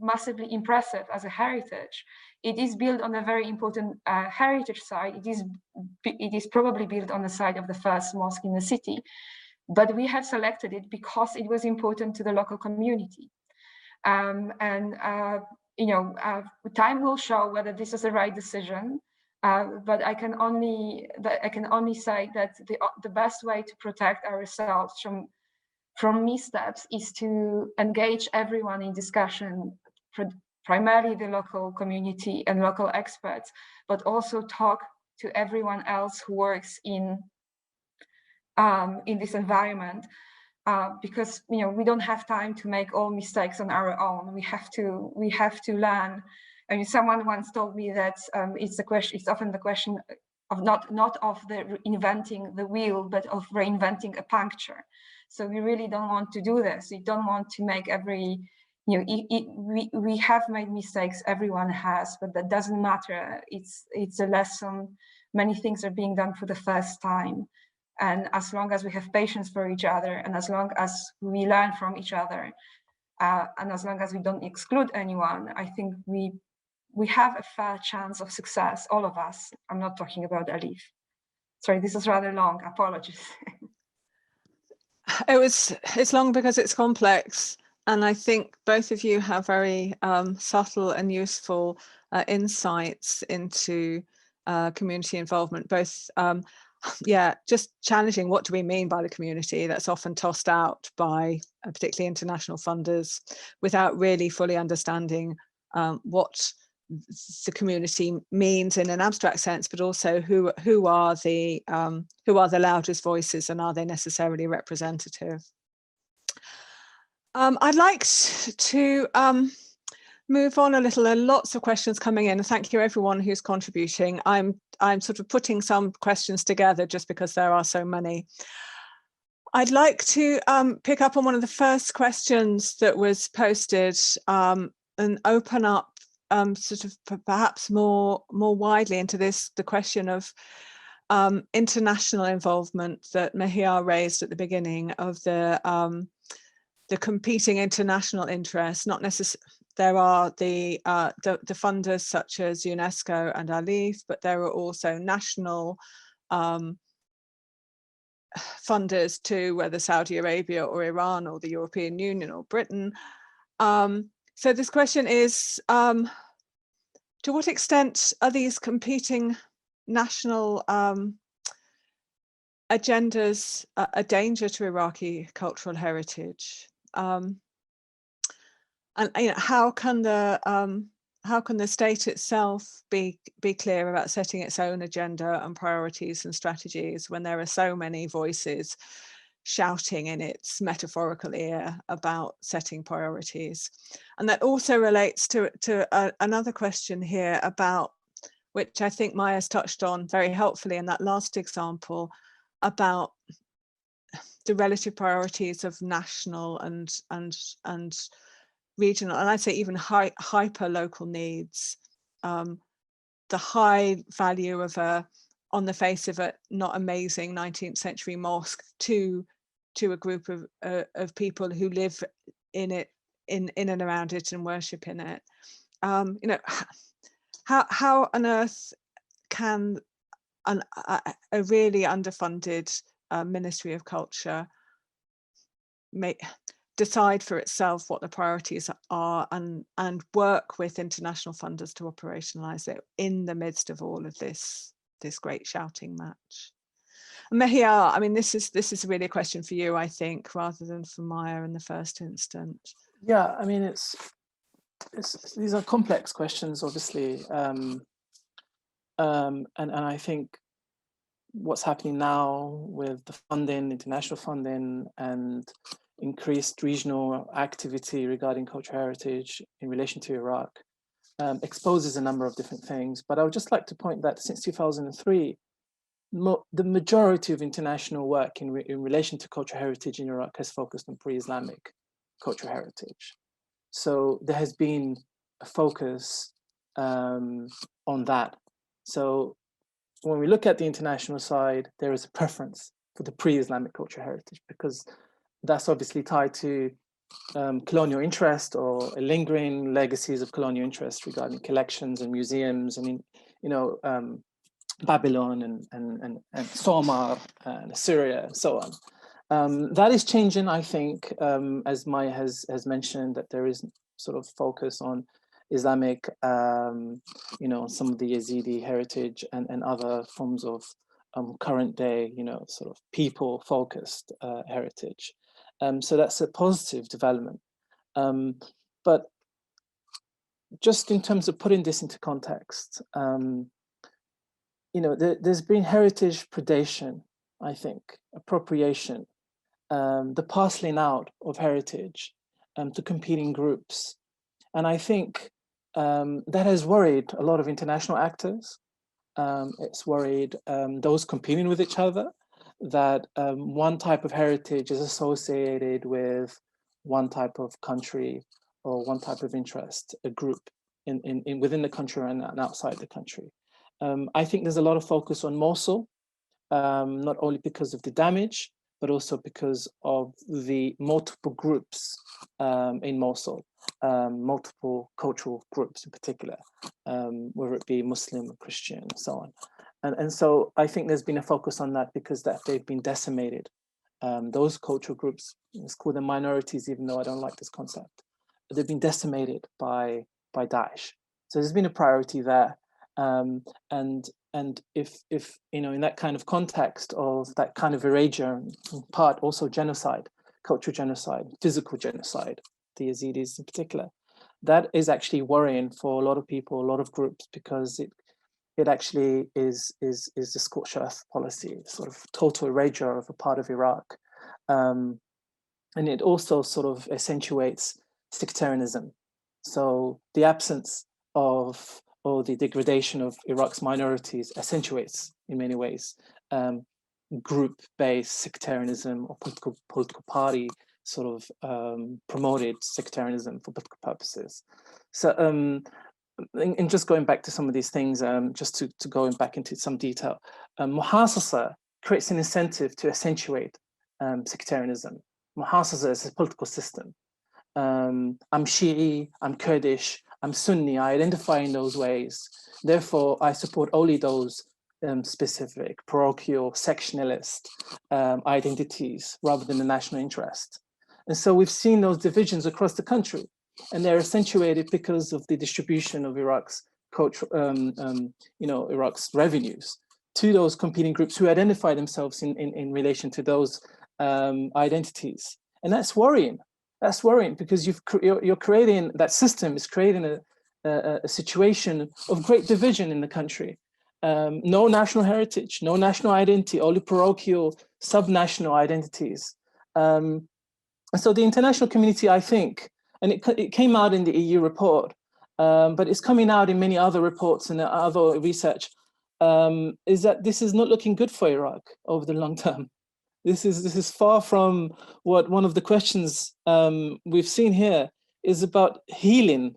massively impressive as a heritage. It is built on a very important heritage site. It is probably built on the site of the first mosque in the city, but we have selected it because it was important to the local community. Time will show whether this is the right decision. But I can only say that the best way to protect ourselves from missteps is to engage everyone in discussion, primarily the local community and local experts, but also talk to everyone else who works in this environment, because we don't have time to make all mistakes on our own. We have to learn. Someone once told me that it's often the question of not of inventing the wheel, but of reinventing a puncture. So we really don't want to do this. We don't want to make we have made mistakes, everyone has, but that doesn't matter. It's a lesson. Many things are being done for the first time. And as long as we have patience for each other, and as long as we learn from each other, and as long as we don't exclude anyone, I think we have a fair chance of success, all of us. I'm not talking about Alif. Sorry, this is rather long, apologies. It's long because it's complex, and I think both of you have very subtle and useful insights into community involvement, both just challenging what do we mean by the community. That's often tossed out by particularly international funders without really fully understanding what the community means in an abstract sense, but also who are the loudest voices, and are they necessarily representative? I'd like to move on a little. There are lots of questions coming in. Thank you everyone who's contributing. I'm sort of putting some questions together just because there are so many. I'd like to pick up on one of the first questions that was posted and open up sort of perhaps more widely into the question of international involvement that Mehier raised at the beginning, of the competing international interests. Not necessarily, there are the funders such as UNESCO and ALIF, but there are also national funders too, whether Saudi Arabia or Iran or the European Union or Britain. So this question is, to what extent are these competing national agendas a danger to Iraqi cultural heritage? And how can the state itself be clear about setting its own agenda and priorities and strategies when there are so many voices shouting in its metaphorical ear about setting priorities? And that also relates to another question here, about which I think Maya's touched on very helpfully in that last example, about the relative priorities of national and regional, and I'd say even hyper local needs. The high value of on the face of it, not amazing 19th century mosque to a group of people who live in it, in and around it and worship in it. You know, how on earth can a really underfunded Ministry of Culture decide for itself what the priorities are and work with international funders to operationalize it in the midst of all of this great shouting match? Mehier, I mean, this is really a question for you, I think, rather than for Maya in the first instance. Yeah, I mean, these are complex questions, obviously, and I think what's happening now with the funding, international funding, and increased regional activity regarding cultural heritage in relation to Iraq exposes a number of different things. But I would just like to point that since 2003, the majority of international work in relation to cultural heritage in Iraq has focused on pre-Islamic cultural heritage. So there has been a focus on that. So when we look at the international side, there is a preference for the pre-Islamic cultural heritage because that's obviously tied to colonial interest or lingering legacies of colonial interest regarding collections and museums. I mean, you know, Babylon and Somar and Assyria and so on. That is changing, I think, as Maya has mentioned, that there is sort of focus on Islamic, you know, some of the Yazidi heritage and other forms of current day, you know, sort of people-focused heritage. So that's a positive development. But just in terms of putting this into context, you know, there's been heritage predation, I think, appropriation, the parceling out of heritage to competing groups. And I think that has worried a lot of international actors. It's worried those competing with each other, that one type of heritage is associated with one type of country or one type of interest, a group within the country and outside the country. I think there's a lot of focus on Mosul, not only because of the damage, but also because of the multiple groups in Mosul, multiple cultural groups in particular, whether it be Muslim or Christian and so on. And so I think there's been a focus on that because they've been decimated. Those cultural groups, let's call them minorities, even though I don't like this concept, but they've been decimated by Daesh. So there's been a priority there. And if you know, in that kind of context of that kind of erasure, in part also genocide, cultural genocide, physical genocide, the Yazidis in particular, that is actually worrying for a lot of people, a lot of groups, because it actually is the scorched earth policy, sort of total erasure of a part of Iraq, and it also sort of accentuates sectarianism. So the absence of or the degradation of Iraq's minorities accentuates, in many ways, group-based sectarianism or political party sort of promoted sectarianism for political purposes. So, and just going back to some of these things, just to go back into some detail, Muhassasa creates an incentive to accentuate sectarianism. Muhassasa is a political system. I'm Shi'i, I'm Kurdish, I'm Sunni, I identify in those ways. Therefore, I support only those specific, parochial, sectionalist identities rather than the national interest. And so we've seen those divisions across the country, and they're accentuated because of the distribution of Iraq's culture, you know, Iraq's revenues to those competing groups who identify themselves in relation to those identities. And that's worrying. That's worrying because you're creating, that system is creating a situation of great division in the country. No national heritage, no national identity, only parochial, subnational identities. And so the international community, I think, and it came out in the EU report, but it's coming out in many other reports and other research, is that this is not looking good for Iraq over the long term. This is far from what one of the questions we've seen here is about healing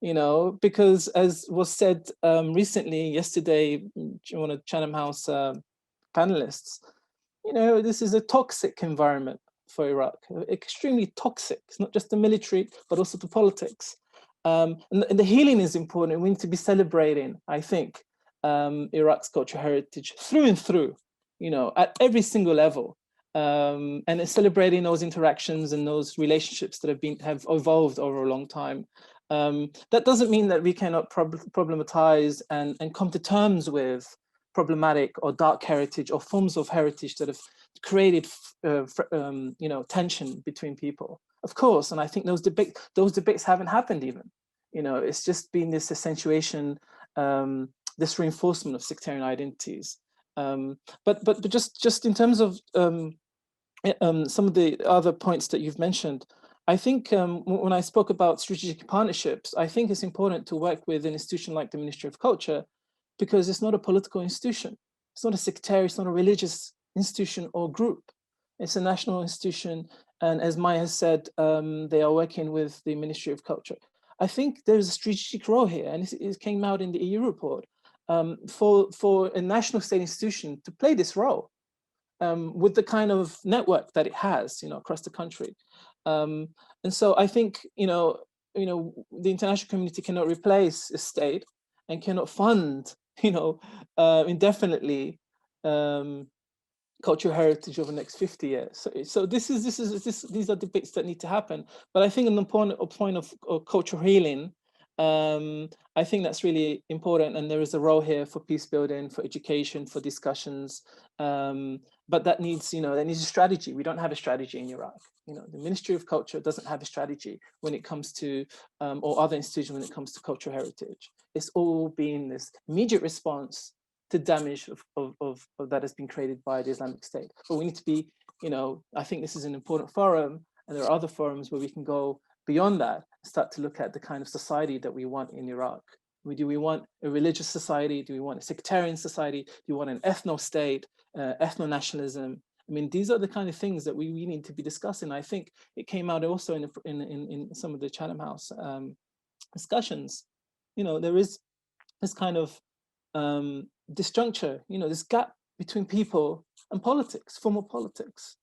you know, because as was said recently, yesterday, one of Chatham House panelists, you know, this is a toxic environment for Iraq, extremely toxic. It's not just the military, but also the politics. And the healing is important. We need to be celebrating, I think, Iraq's cultural heritage through and through, you know, at every single level. And it's celebrating those interactions and those relationships that have evolved over a long time. That doesn't mean that we cannot problematize and come to terms with problematic or dark heritage or forms of heritage that have created, you know, tension between people. Of course, and I think those debates haven't happened even. You know, it's just been this accentuation, this reinforcement of sectarian identities. But just in terms of some of the other points that you've mentioned, I think when I spoke about strategic partnerships, I think it's important to work with an institution like the Ministry of Culture, because it's not a political institution. It's not a sectarian, it's not a religious institution or group. It's a national institution. And as Maya has said, they are working with the Ministry of Culture. I think there's a strategic role here, and it came out in the EU report, for a national state institution to play this role with the kind of network that it has, you know, across the country. And so I think, you know, the international community cannot replace a state and cannot fund, you know, indefinitely cultural heritage over the next 50 years. So these are debates that need to happen. But I think an important point of cultural healing, I think that's really important, and there is a role here for peace building, for education, for discussions. But that needs, you know, that needs a strategy. We don't have a strategy in Iraq. You know, the Ministry of Culture doesn't have a strategy when it comes to, or other institutions when it comes to cultural heritage. It's all been this immediate response to damage of that has been created by the Islamic State. But we need to be, you know, I think this is an important forum, and there are other forums where we can go beyond that, start to look at the kind of society that we want in Iraq. Do we want a religious society? Do we want a sectarian society? Do we want an ethno-state, ethno-nationalism? I mean, these are the kind of things that we need to be discussing. I think it came out also in some of the Chatham House discussions. You know, there is this kind of disjuncture, you know, this gap between people and politics, formal politics.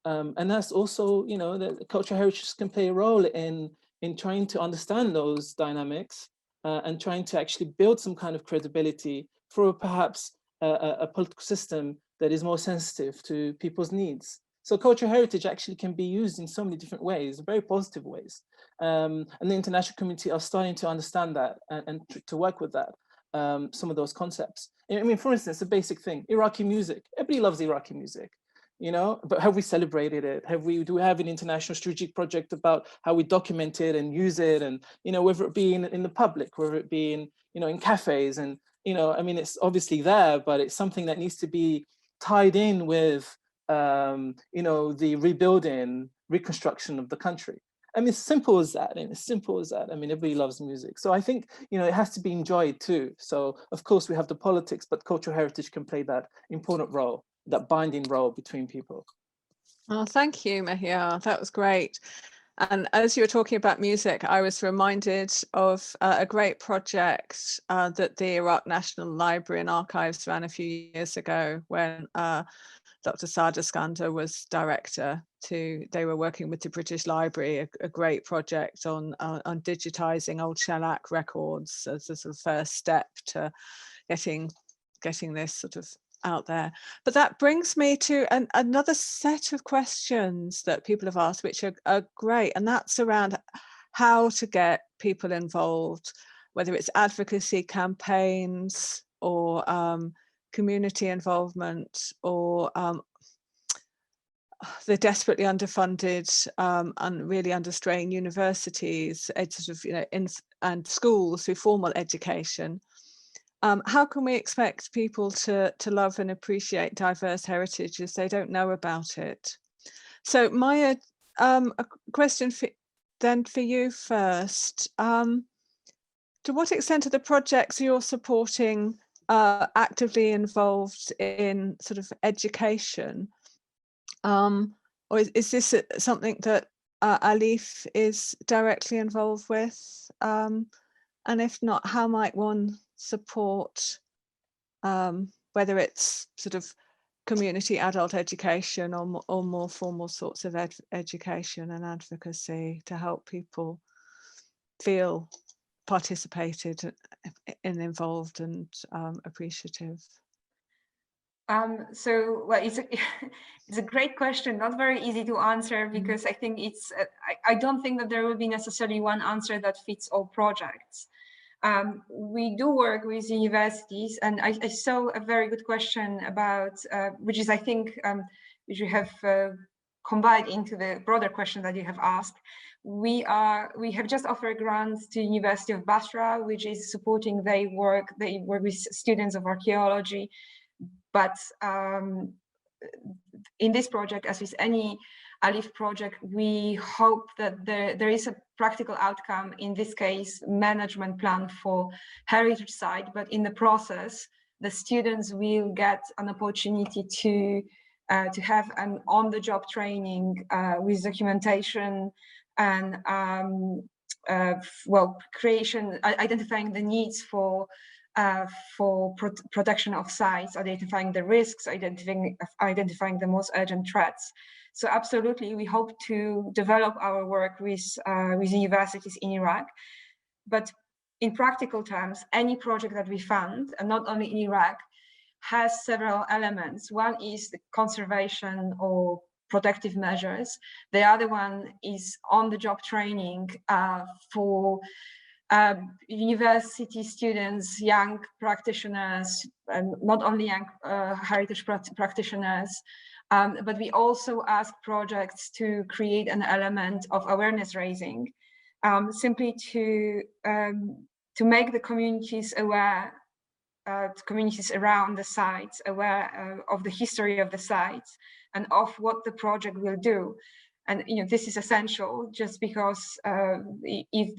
And that's also, you know, the cultural heritage can play a role in trying to understand those dynamics and trying to actually build some kind of credibility for perhaps a political system that is more sensitive to people's needs. So cultural heritage actually can be used in so many different ways, very positive ways. And the international community are starting to understand that and to work with that. Some of those concepts. I mean, for instance, a basic thing, Iraqi music. Everybody loves Iraqi music, you know, but have we celebrated it? Do we have an international strategic project about how we document it and use it? And, you know, whether it be in the public, whether it be in, you know, in cafes, and, you know, I mean, it's obviously there, but it's something that needs to be tied in with, you know, the rebuilding, reconstruction of the country. I mean, it's simple as that, and as simple as that. I mean, everybody loves music. So I think, you know, it has to be enjoyed too. So of course we have the politics, but cultural heritage can play that important role, that binding role between people. Oh, thank you, Mehier. That was great. And as you were talking about music, I was reminded of a great project that the Iraq National Library and Archives ran a few years ago when Dr. Saad Iskander was director. They were working with the British Library, a great project on digitizing old shellac records as a sort of first step to getting this sort of out there. But that brings me to another set of questions that people have asked, which are great, and that's around how to get people involved, whether it's advocacy campaigns or community involvement, or the desperately underfunded and really understrained universities, sort of, you know, and schools through formal education. How can we expect people to love and appreciate diverse heritage if they don't know about it? So Maya, a question for you first. To what extent are the projects you're supporting actively involved in sort of education? Or is this something that Alif is directly involved with? And if not, how might one support, whether it's sort of community adult education or more formal sorts of education and advocacy to help people feel participated and involved and appreciative? So, well, it's a great question, not very easy to answer, because I think it's, I don't think that there will be necessarily one answer that fits all projects. We do work with universities, and I saw a very good question about, which is, I think, which you have combined into the broader question that you have asked. We have just offered grants to University of Basra, which is supporting they work with students of archaeology. But in this project, as with any ALIF project, we hope that there is a practical outcome, in this case, management plan for heritage site, but in the process, the students will get an opportunity to have an on-the-job training with documentation and identifying the needs for protection of sites, identifying the risks, identifying the most urgent threats. So absolutely, we hope to develop our work with universities in Iraq. But in practical terms, any project that we fund, and not only in Iraq, has several elements. One is the conservation or protective measures. The other one is on-the-job training for university students, young practitioners, and not only young heritage practitioners, but we also ask projects to create an element of awareness raising, simply to make the communities aware, communities around the sites aware of the history of the sites and of what the project will do. And this is essential, just because if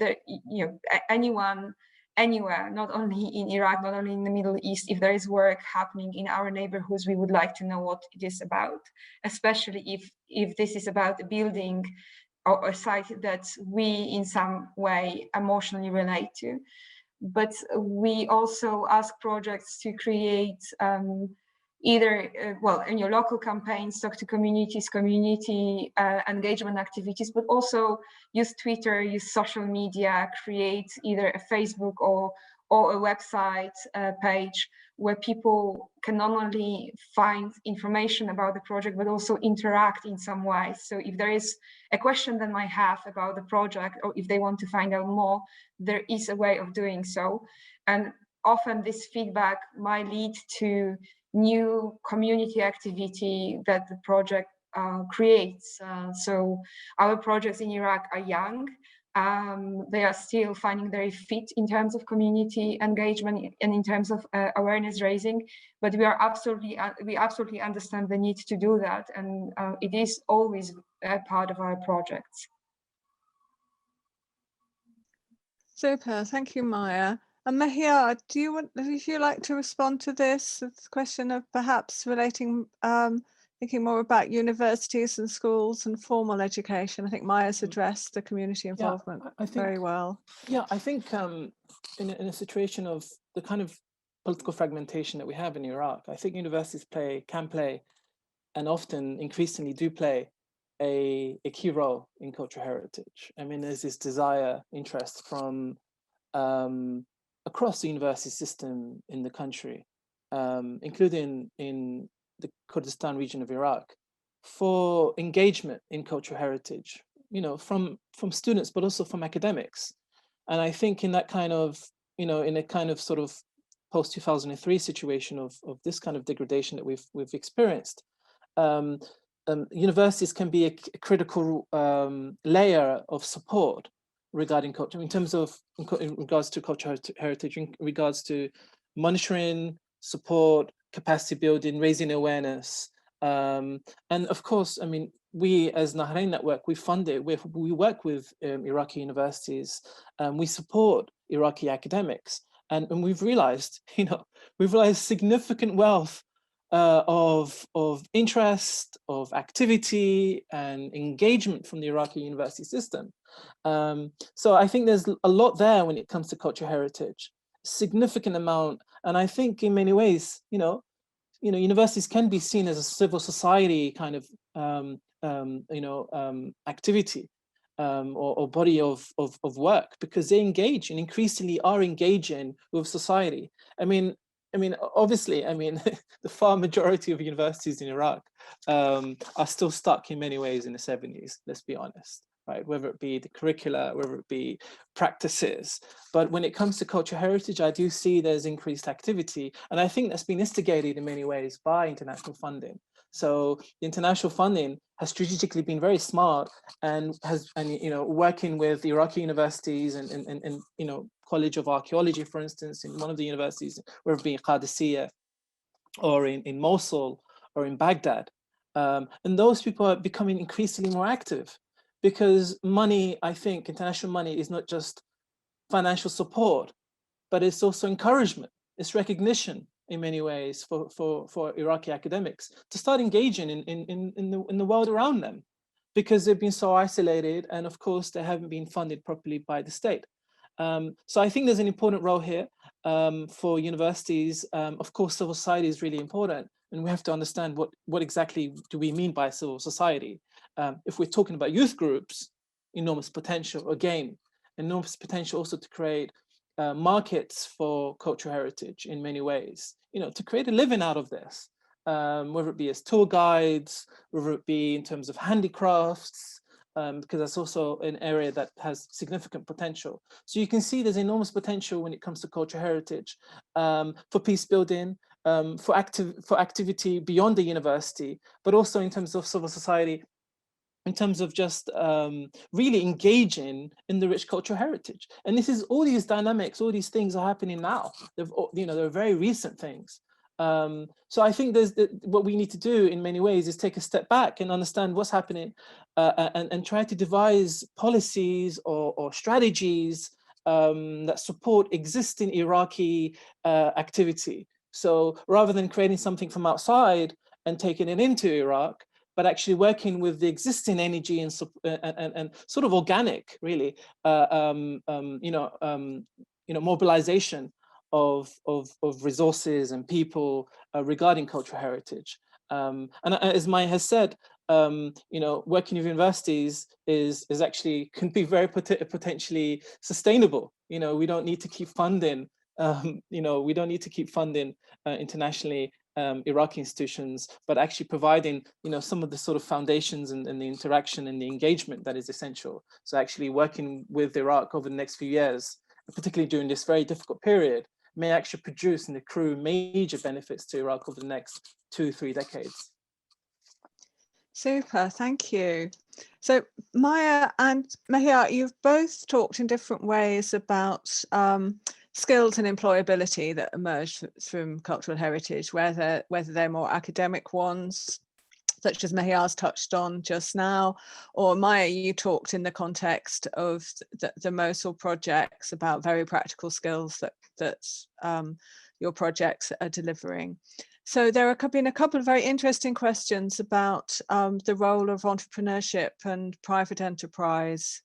anyone anywhere, not only in Iraq, not only in the Middle East, if there is work happening in our neighborhoods, we would like to know what it is about, especially if this is about a building or a site that we in some way emotionally relate to. But we also ask projects to create either, in your local campaigns, talk to communities, community engagement activities, but also use Twitter, use social media, create either a Facebook or a website page where people can not only find information about the project, but also interact in some way. So if there is a question they might have about the project, or if they want to find out more, there is a way of doing so. And often this feedback might lead to new community activity that the project creates. So our projects in Iraq are young. They are still finding their feet in terms of community engagement and in terms of awareness raising, but we absolutely understand the need to do that, and it is always a part of our projects. Super, thank you, Maya. And Mehier, would you like to respond to this question of perhaps relating, thinking more about universities and schools and formal education? I think Maya's addressed the community involvement very well. Yeah, I think in a situation of the kind of political fragmentation that we have in Iraq, I think universities can play, and often increasingly do play, a key role in cultural heritage. I mean, there's this desire, interest from across the university system in the country, including in the Kurdistan region of Iraq, for engagement in cultural heritage, from students, but also from academics. And I think in that kind of, in a kind of sort of post-2003 situation of this kind of degradation that we've experienced, universities can be a critical layer of support regarding culture, in regards to cultural heritage, in regards to monitoring, support, capacity building, raising awareness. And of course, I mean, we as Nahrain Network, we work with Iraqi universities, we support Iraqi academics, and we've realized, significant wealth of interest, of activity and engagement from the Iraqi university system. So I think there's a lot there when it comes to cultural heritage, significant amount. And I think in many ways, universities can be seen as a civil society kind of activity or body of work, because they engage and increasingly are engaging with society. I mean, obviously, the far majority of universities in Iraq are still stuck in many ways in the 70s, let's be honest, right? Whether it be the curricula, whether it be practices. But when it comes to cultural heritage, I do see there's increased activity. And I think that's been instigated in many ways by international funding. So the international funding has strategically been very smart and working with Iraqi universities and College of Archaeology, for instance, in one of the universities, whether it be in Qadisiyah or in Mosul or in Baghdad. And those people are becoming increasingly more active, because money, I think, international money is not just financial support, but it's also encouragement, it's recognition in many ways for Iraqi academics to start engaging in the world around them, because they've been so isolated, and of course they haven't been funded properly by the state. So I think there's an important role here for universities. Of course, civil society is really important, and we have to understand what exactly do we mean by civil society. If we're talking about youth groups, enormous potential, again, enormous potential also to create markets for cultural heritage in many ways, to create a living out of this, whether it be as tour guides, whether it be in terms of handicrafts, because that's also an area that has significant potential. So you can see there's enormous potential when it comes to cultural heritage, for peace building, for activity beyond the university, but also in terms of civil society, in terms of just really engaging in the rich cultural heritage. And this is all these dynamics, all these things are happening now. They're very recent things. So I think what we need to do in many ways is take a step back and understand what's happening and try to devise policies or strategies that support existing Iraqi activity. So rather than creating something from outside and taking it into Iraq, but actually working with the existing energy and sort of organic, really, mobilization of resources and people regarding cultural heritage. And as Mehier has said, working with universities is actually can be very potentially sustainable. We don't need to keep funding. We don't need to keep funding internationally Iraqi institutions, but actually providing, some of the sort of foundations and the interaction and the engagement that is essential. So actually working with Iraq over the next few years, particularly during this very difficult period, may actually produce and accrue major benefits to Iraq over the next 2-3 decades. Super, thank you. So Mehier and Mehier, you've both talked in different ways about skills and employability that emerge from cultural heritage, whether they're more academic ones, such as Mehier's touched on just now, or Mehier, you talked in the context of the Mosul projects about very practical skills that your projects are delivering. So there have been a couple of very interesting questions about the role of entrepreneurship and private enterprise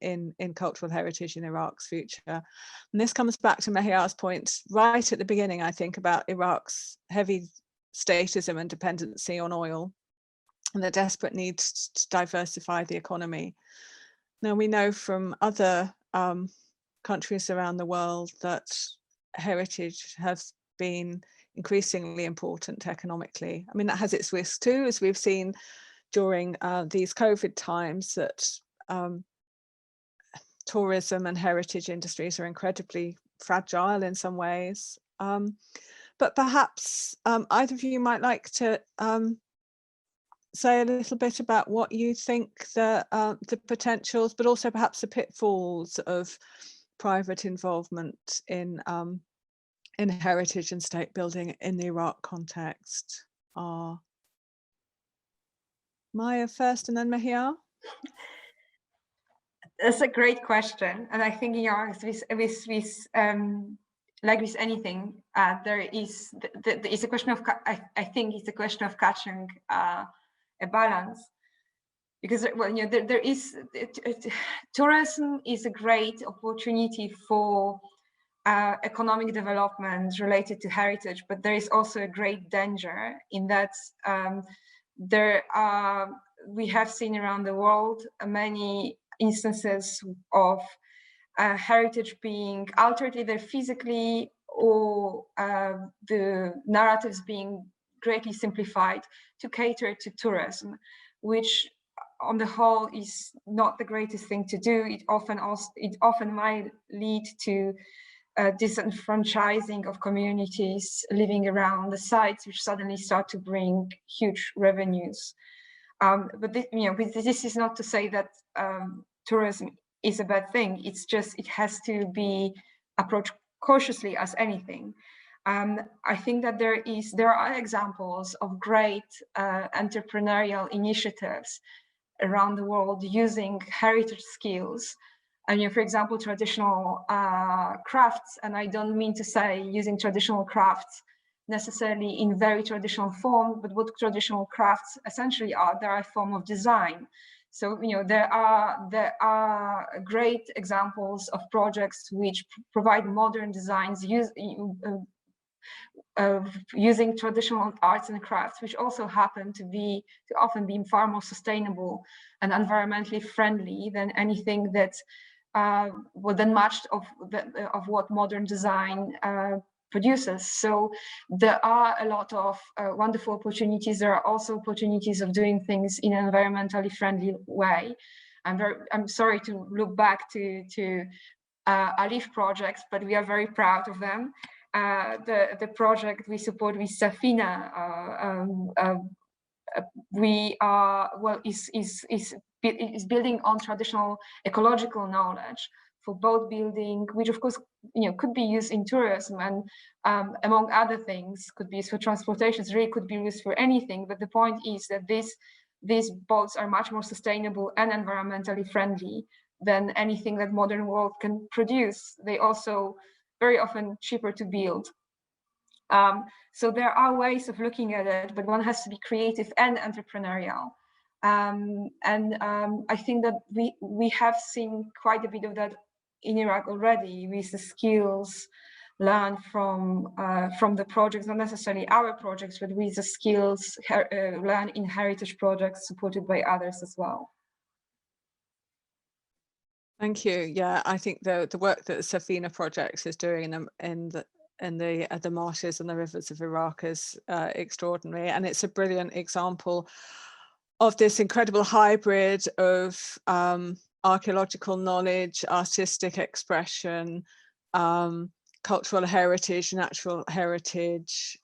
in cultural heritage in Iraq's future. And this comes back to Mehier's point right at the beginning, I think, about Iraq's heavy statism and dependency on oil and the desperate need to diversify the economy. Now, we know from other countries around the world that heritage has been increasingly important economically. I mean, that has its risks too, as we've seen during these COVID times, that tourism and heritage industries are incredibly fragile in some ways. But perhaps either of you might like to say a little bit about what you think the potentials, but also perhaps the pitfalls of private involvement in heritage and state building in the Iraq context are. Mehier first and then Mehier. That's a great question, and I think with like with anything, there is it's a question of, I think it's a question of catching a balance, because, well, you know, there is tourism is a great opportunity for economic development related to heritage, but there is also a great danger in that we have seen around the world many instances of heritage being altered either physically, or the narratives being greatly simplified to cater to tourism, which on the whole is not the greatest thing to do. It often might lead to disenfranchising of communities living around the sites, which suddenly start to bring huge revenues. But this, you know, this is not to say that tourism is a bad thing. It's just, it has to be approached cautiously as anything. I think that there are examples of great entrepreneurial initiatives around the world using heritage skills. And, you know, for example, traditional crafts, and I don't mean to say using traditional crafts necessarily in very traditional form, but what traditional crafts essentially are, they're a form of design. So, you know, there are great examples of projects which provide modern designs using traditional arts and crafts, which also happen to often be far more sustainable and environmentally friendly than anything that than much of what modern design produces. So there are a lot of wonderful opportunities. There are also opportunities of doing things in an environmentally friendly way. I'm sorry to look back to Alif projects, but we are very proud of them. The project we support with Safina, we are, well, is building on traditional ecological knowledge for boat building, which of course, you know, could be used in tourism, and among other things could be used for transportation. Really could be used for anything. But the point is that these boats are much more sustainable and environmentally friendly than anything that modern world can produce. They also very often cheaper to build. So there are ways of looking at it, but one has to be creative and entrepreneurial. I think that we have seen quite a bit of that in Iraq already, with the skills learned from the projects, not necessarily our projects, but with the skills learned in heritage projects supported by others as well. Thank you. Yeah, I think the work that the Safina Projects is doing in the marshes and the rivers of Iraq is extraordinary, and it's a brilliant example of this incredible hybrid of archaeological knowledge, artistic expression, cultural heritage, natural heritage,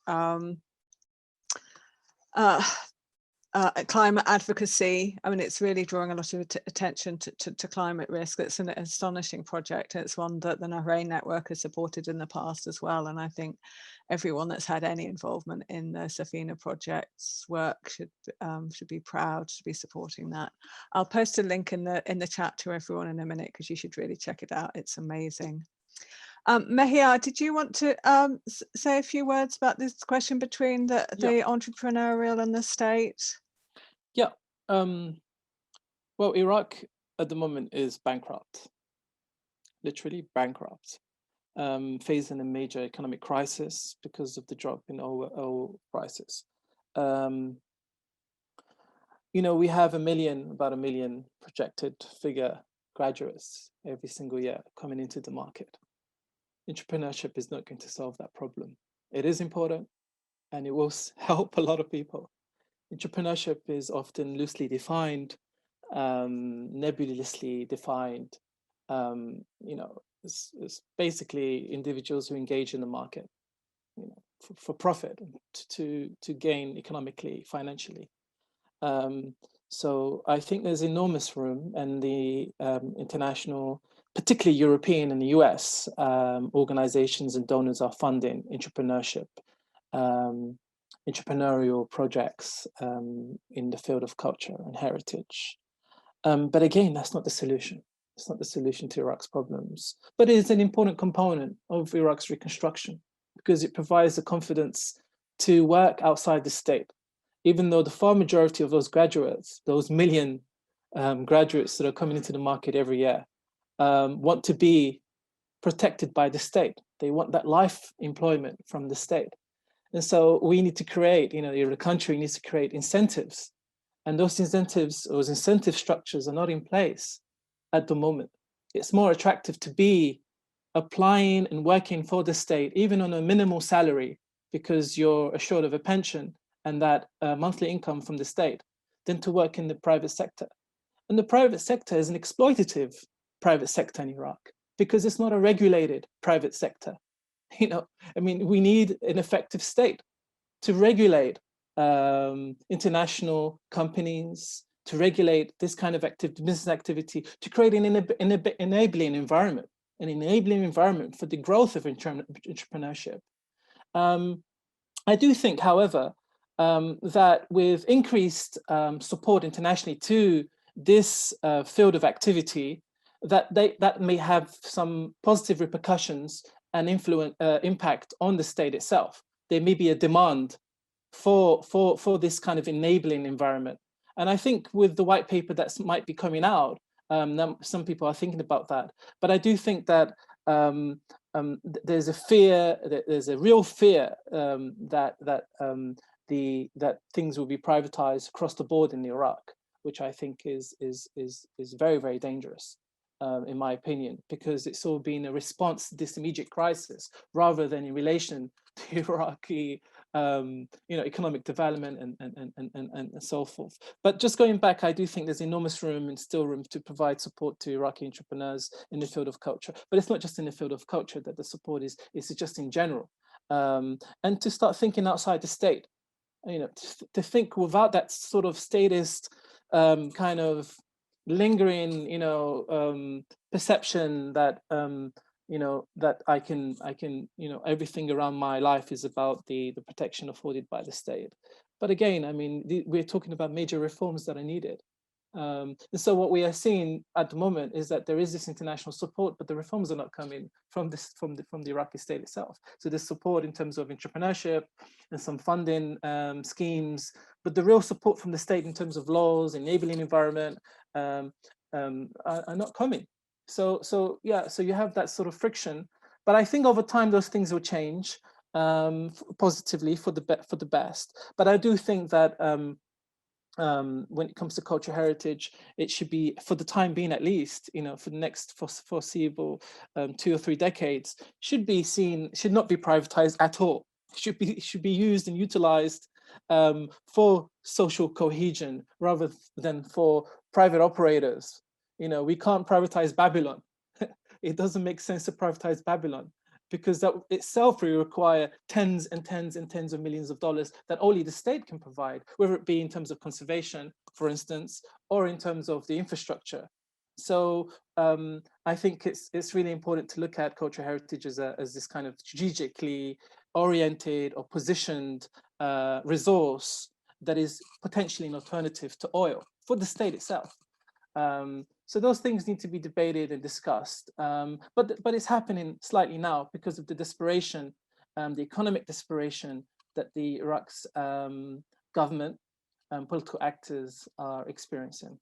climate advocacy. I mean, it's really drawing a lot of attention to climate risk. It's an astonishing project. It's one that the Nahrain Network has supported in the past as well. And I think everyone that's had any involvement in the Safina Project's work should be proud to be supporting that. I'll post a link in the chat to everyone in a minute, because you should really check it out. It's amazing. Mehier, did you want to say a few words about this question between the entrepreneurial and the state? Yeah. Well, Iraq at the moment is bankrupt, literally bankrupt, facing a major economic crisis because of the drop in oil prices. You know, we have about a million projected figure graduates every single year coming into the market. Entrepreneurship is not going to solve that problem. It is important, and it will help a lot of people. Entrepreneurship is often loosely defined, nebulously defined. You know, it's basically individuals who engage in the market, you know, for profit, to gain economically, financially. So I think there's enormous room, and the international, particularly European and the US organizations and donors are funding entrepreneurship, entrepreneurial projects in the field of culture and heritage. But again, that's not the solution. It's not the solution to Iraq's problems, but it is an important component of Iraq's reconstruction because it provides the confidence to work outside the state. Even though the far majority of those graduates, those million graduates that are coming into the market every year, want to be protected by the state. They want that life employment from the state. And so we need to create, the country needs to create incentives. And those incentives, those incentive structures are not in place at the moment. It's more attractive to be applying and working for the state, even on a minimal salary, because you're assured of a pension and that monthly income from the state, than to work in the private sector. And the private sector is an exploitative private sector in Iraq because it's not a regulated private sector. We need an effective state to regulate international companies, to regulate this kind of business activity, to create an enabling environment for the growth of entrepreneurship. I do think, however, that with increased support internationally to this field of activity, that may have some positive repercussions and impact on the state itself. There may be a demand for this kind of enabling environment. And I think with the white paper that might be coming out, some people are thinking about that. But I do think that there's a fear, there's a real fear that things will be privatized across the board in Iraq, which I think is very, very dangerous. In my opinion, because it's all been a response to this immediate crisis rather than in relation to Iraqi, economic development and so forth. But just going back, I do think there's enormous room and still room to provide support to Iraqi entrepreneurs in the field of culture. But it's not just in the field of culture that the support is, it's just in general. And to start thinking outside the state, to think without that sort of statist kind of lingering, perception that that I can, everything around my life is about the protection afforded by the state. But again, we're talking about major reforms that are needed. And so what we are seeing at the moment is that there is this international support, but the reforms are not coming from the Iraqi state itself. So there's support in terms of entrepreneurship and some funding schemes, but the real support from the state in terms of laws, enabling environment are not coming. So you have that sort of friction. But I think over time those things will change positively for the best. But I do think that when it comes to cultural heritage, it should be, for the time being at least, for the next foreseeable 2 or 3 decades, should not be privatized at all. It should be used and utilized for social cohesion rather than for private operators. We can't privatize Babylon. It doesn't make sense to privatize Babylon, because that itself will require tens and tens and tens of millions of dollars that only the state can provide, whether it be in terms of conservation, for instance, or in terms of the infrastructure. So I think it's really important to look at cultural heritage as this kind of strategically oriented or positioned resource that is potentially an alternative to oil for the state itself. So those things need to be debated and discussed, but it's happening slightly now because of the desperation, the economic desperation that the Iraq's government and political actors are experiencing.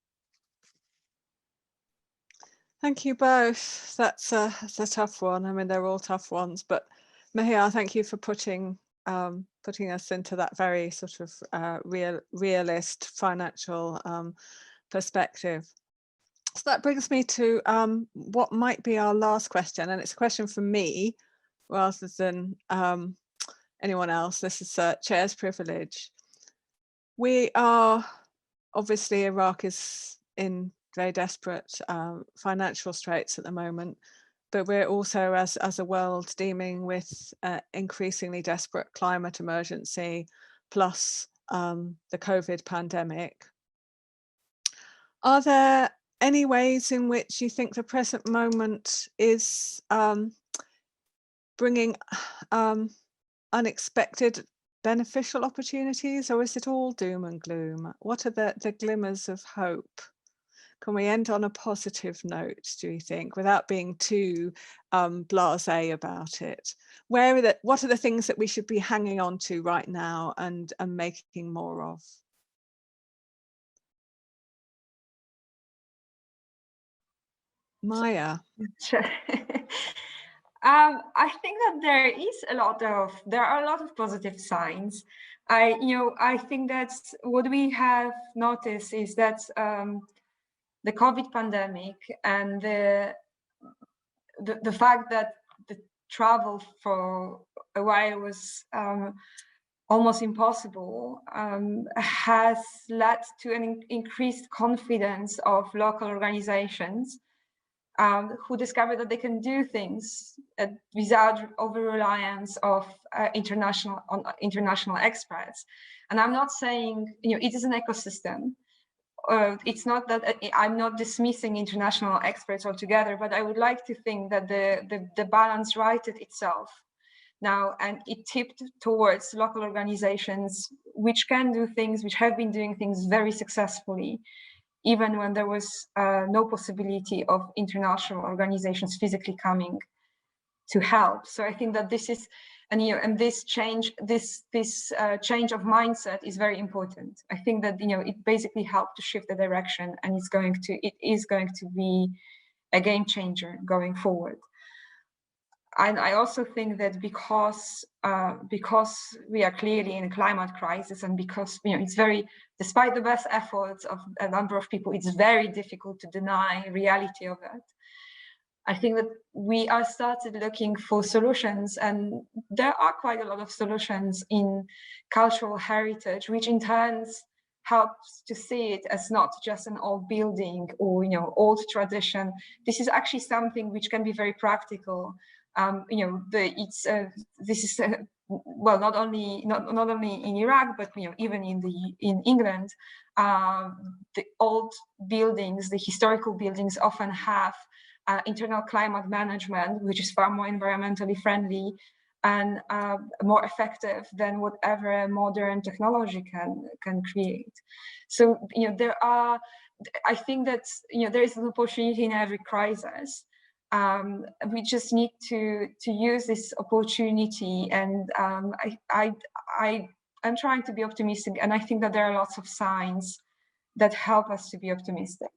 Thank you both. That's a tough one. They're all tough ones, but Mehier, thank you for putting us into that very sort of realist financial perspective. So that brings me to what might be our last question, and it's a question from me rather than anyone else. This is chair's privilege. We are, obviously, Iraq is in very desperate financial straits at the moment, but we're also, as a world, dealing with increasingly desperate climate emergency, plus the COVID pandemic. Are there any ways in which you think the present moment is bringing unexpected beneficial opportunities, or is it all doom and gloom? What are the glimmers of hope? Can we end on a positive note, do you think, without being too blasé about it? What are the things that we should be hanging on to right now and making more of? Maya. Sure. I think that there are a lot of positive signs. I think that what we have noticed is that the COVID pandemic and the fact that the travel for a while was almost impossible has led to an increased confidence of local organizations who discover that they can do things without over-reliance of international experts. And I'm not saying, it is an ecosystem. It's not that I'm not dismissing international experts altogether, but I would like to think that the balance righted itself now, and it tipped towards local organizations which can do things, which have been doing things very successfully, even when there was no possibility of international organizations physically coming to help. So I think that this is, and this change, this change of mindset is very important. I think that it basically helped to shift the direction, and it is going to be a game changer going forward. And I also think that because we are clearly in a climate crisis, and because it's despite the best efforts of a number of people, it's very difficult to deny reality of it. I think that we are started looking for solutions, and there are quite a lot of solutions in cultural heritage, which in turn helps to see it as not just an old building or old tradition. This is actually something which can be very practical. This is well, not only in Iraq, but even in England, the old buildings, the historical buildings, often have internal climate management, which is far more environmentally friendly and more effective than whatever modern technology can create. So I think that there is an opportunity in every crisis. We just need to use this opportunity, and I'm trying to be optimistic, and I think that there are lots of signs that help us to be optimistic.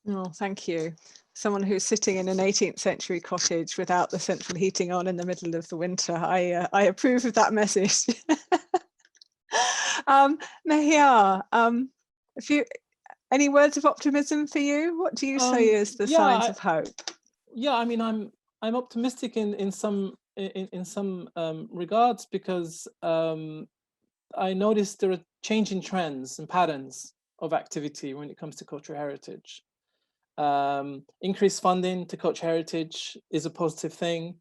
Oh, thank you. Someone who's sitting in an 18th century cottage without the central heating on in the middle of the winter, I approve of that message. Mehier, any words of optimism for you? What do you say is the signs of hope? Yeah, I mean, I'm optimistic in some regards, because I noticed there are changing trends and patterns of activity when it comes to cultural heritage. Increased funding to cultural heritage is a positive thing.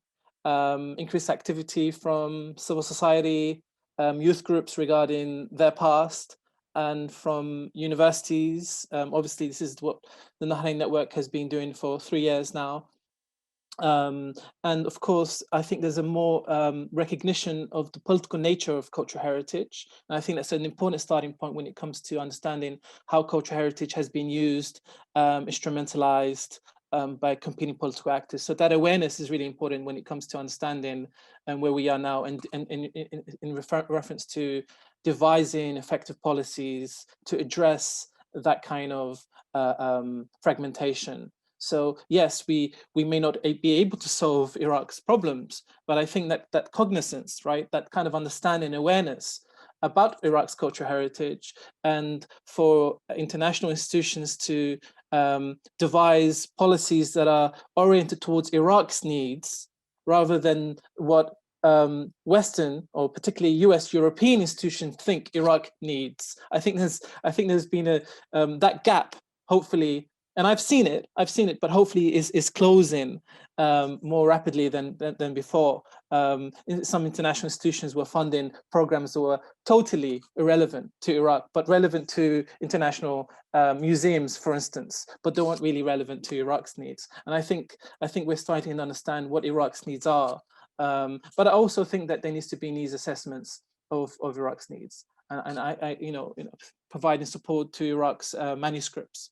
Increased activity from civil society, youth groups regarding their past, and from universities. Obviously, this is what the Nahrain Network has been doing for 3 years now. And of course, I think there's a more recognition of the political nature of cultural heritage. And I think that's an important starting point when it comes to understanding how cultural heritage has been used, instrumentalized by competing political actors. So that awareness is really important when it comes to understanding where we are now, and in reference to devising effective policies to address that kind of fragmentation. So yes, we may not be able to solve Iraq's problems, but I think that cognizance, right, that kind of understanding, awareness about Iraq's cultural heritage, and for international institutions to devise policies that are oriented towards Iraq's needs, rather than what Western, or particularly US European institutions think Iraq needs. I think there's been that gap, hopefully. And I've seen it, but hopefully is closing more rapidly than before. Some international institutions were funding programs that were totally irrelevant to Iraq, but relevant to international museums, for instance, but they weren't really relevant to Iraq's needs. And I think we're starting to understand what Iraq's needs are. But I also think that there needs to be needs assessments of Iraq's needs, and I providing support to Iraq's manuscripts,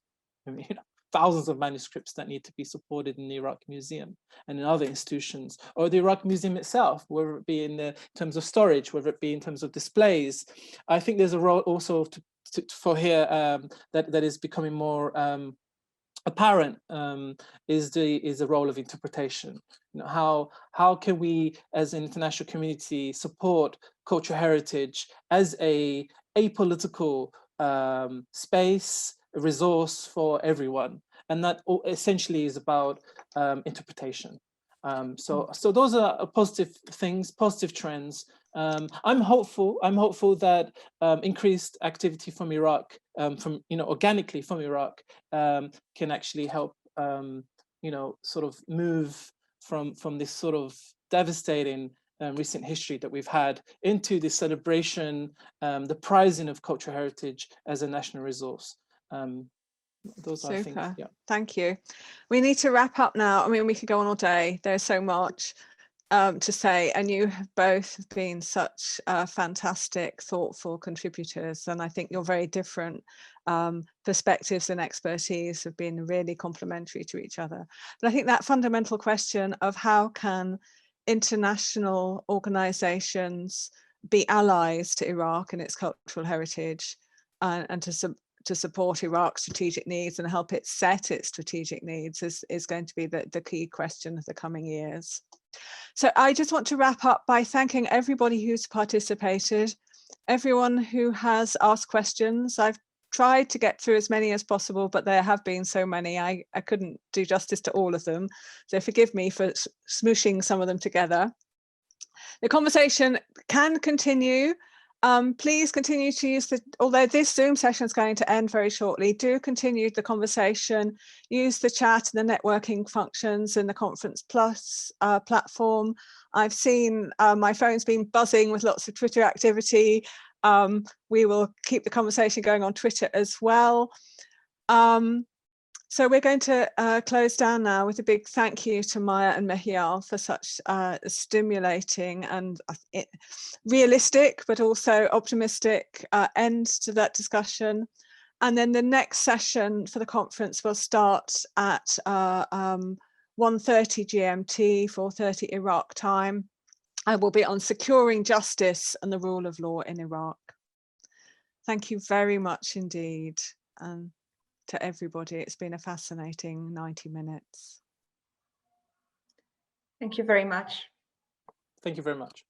thousands of manuscripts that need to be supported in the Iraq Museum and in other institutions, or the Iraq Museum itself, whether it be in terms of storage, whether it be in terms of displays. I think there's a role also for here that is becoming more apparent is the role of interpretation. How can we as an international community support cultural heritage as a apolitical space, a resource for everyone, and that essentially is about interpretation. So those are positive things, positive trends. I'm hopeful that increased activity from Iraq, organically from Iraq, can actually help sort of move from this sort of devastating recent history that we've had into the celebration, the prizing of cultural heritage as a national resource. Those are, I think, yeah. Thank you. We need to wrap up now. I mean, we could go on all day. There's so much to say, and you have both been such fantastic, thoughtful contributors, and I think your very different perspectives and expertise have been really complementary to each other. But I think that fundamental question of how can international organizations be allies to Iraq and its cultural heritage, and to support Iraq's strategic needs and help it set its strategic needs is going to be the key question of the coming years. So I just want to wrap up by thanking everybody who's participated, everyone who has asked questions. I've tried to get through as many as possible, but there have been so many, I couldn't do justice to all of them. So forgive me for smooshing some of them together. The conversation can continue. Please continue to use although this Zoom session is going to end very shortly, do continue the conversation, use the chat and the networking functions in the Conference Plus platform. I've seen my phone's been buzzing with lots of Twitter activity. We will keep the conversation going on Twitter as well. So we're going to close down now with a big thank you to Maya and Mehier for such stimulating and realistic, but also optimistic end to that discussion. And then the next session for the conference will start at 1:30 GMT, 4:30 Iraq time. I will be on securing justice and the rule of law in Iraq. Thank you very much indeed. To everybody, it's been a fascinating 90 minutes. Thank you very much. Thank you very much.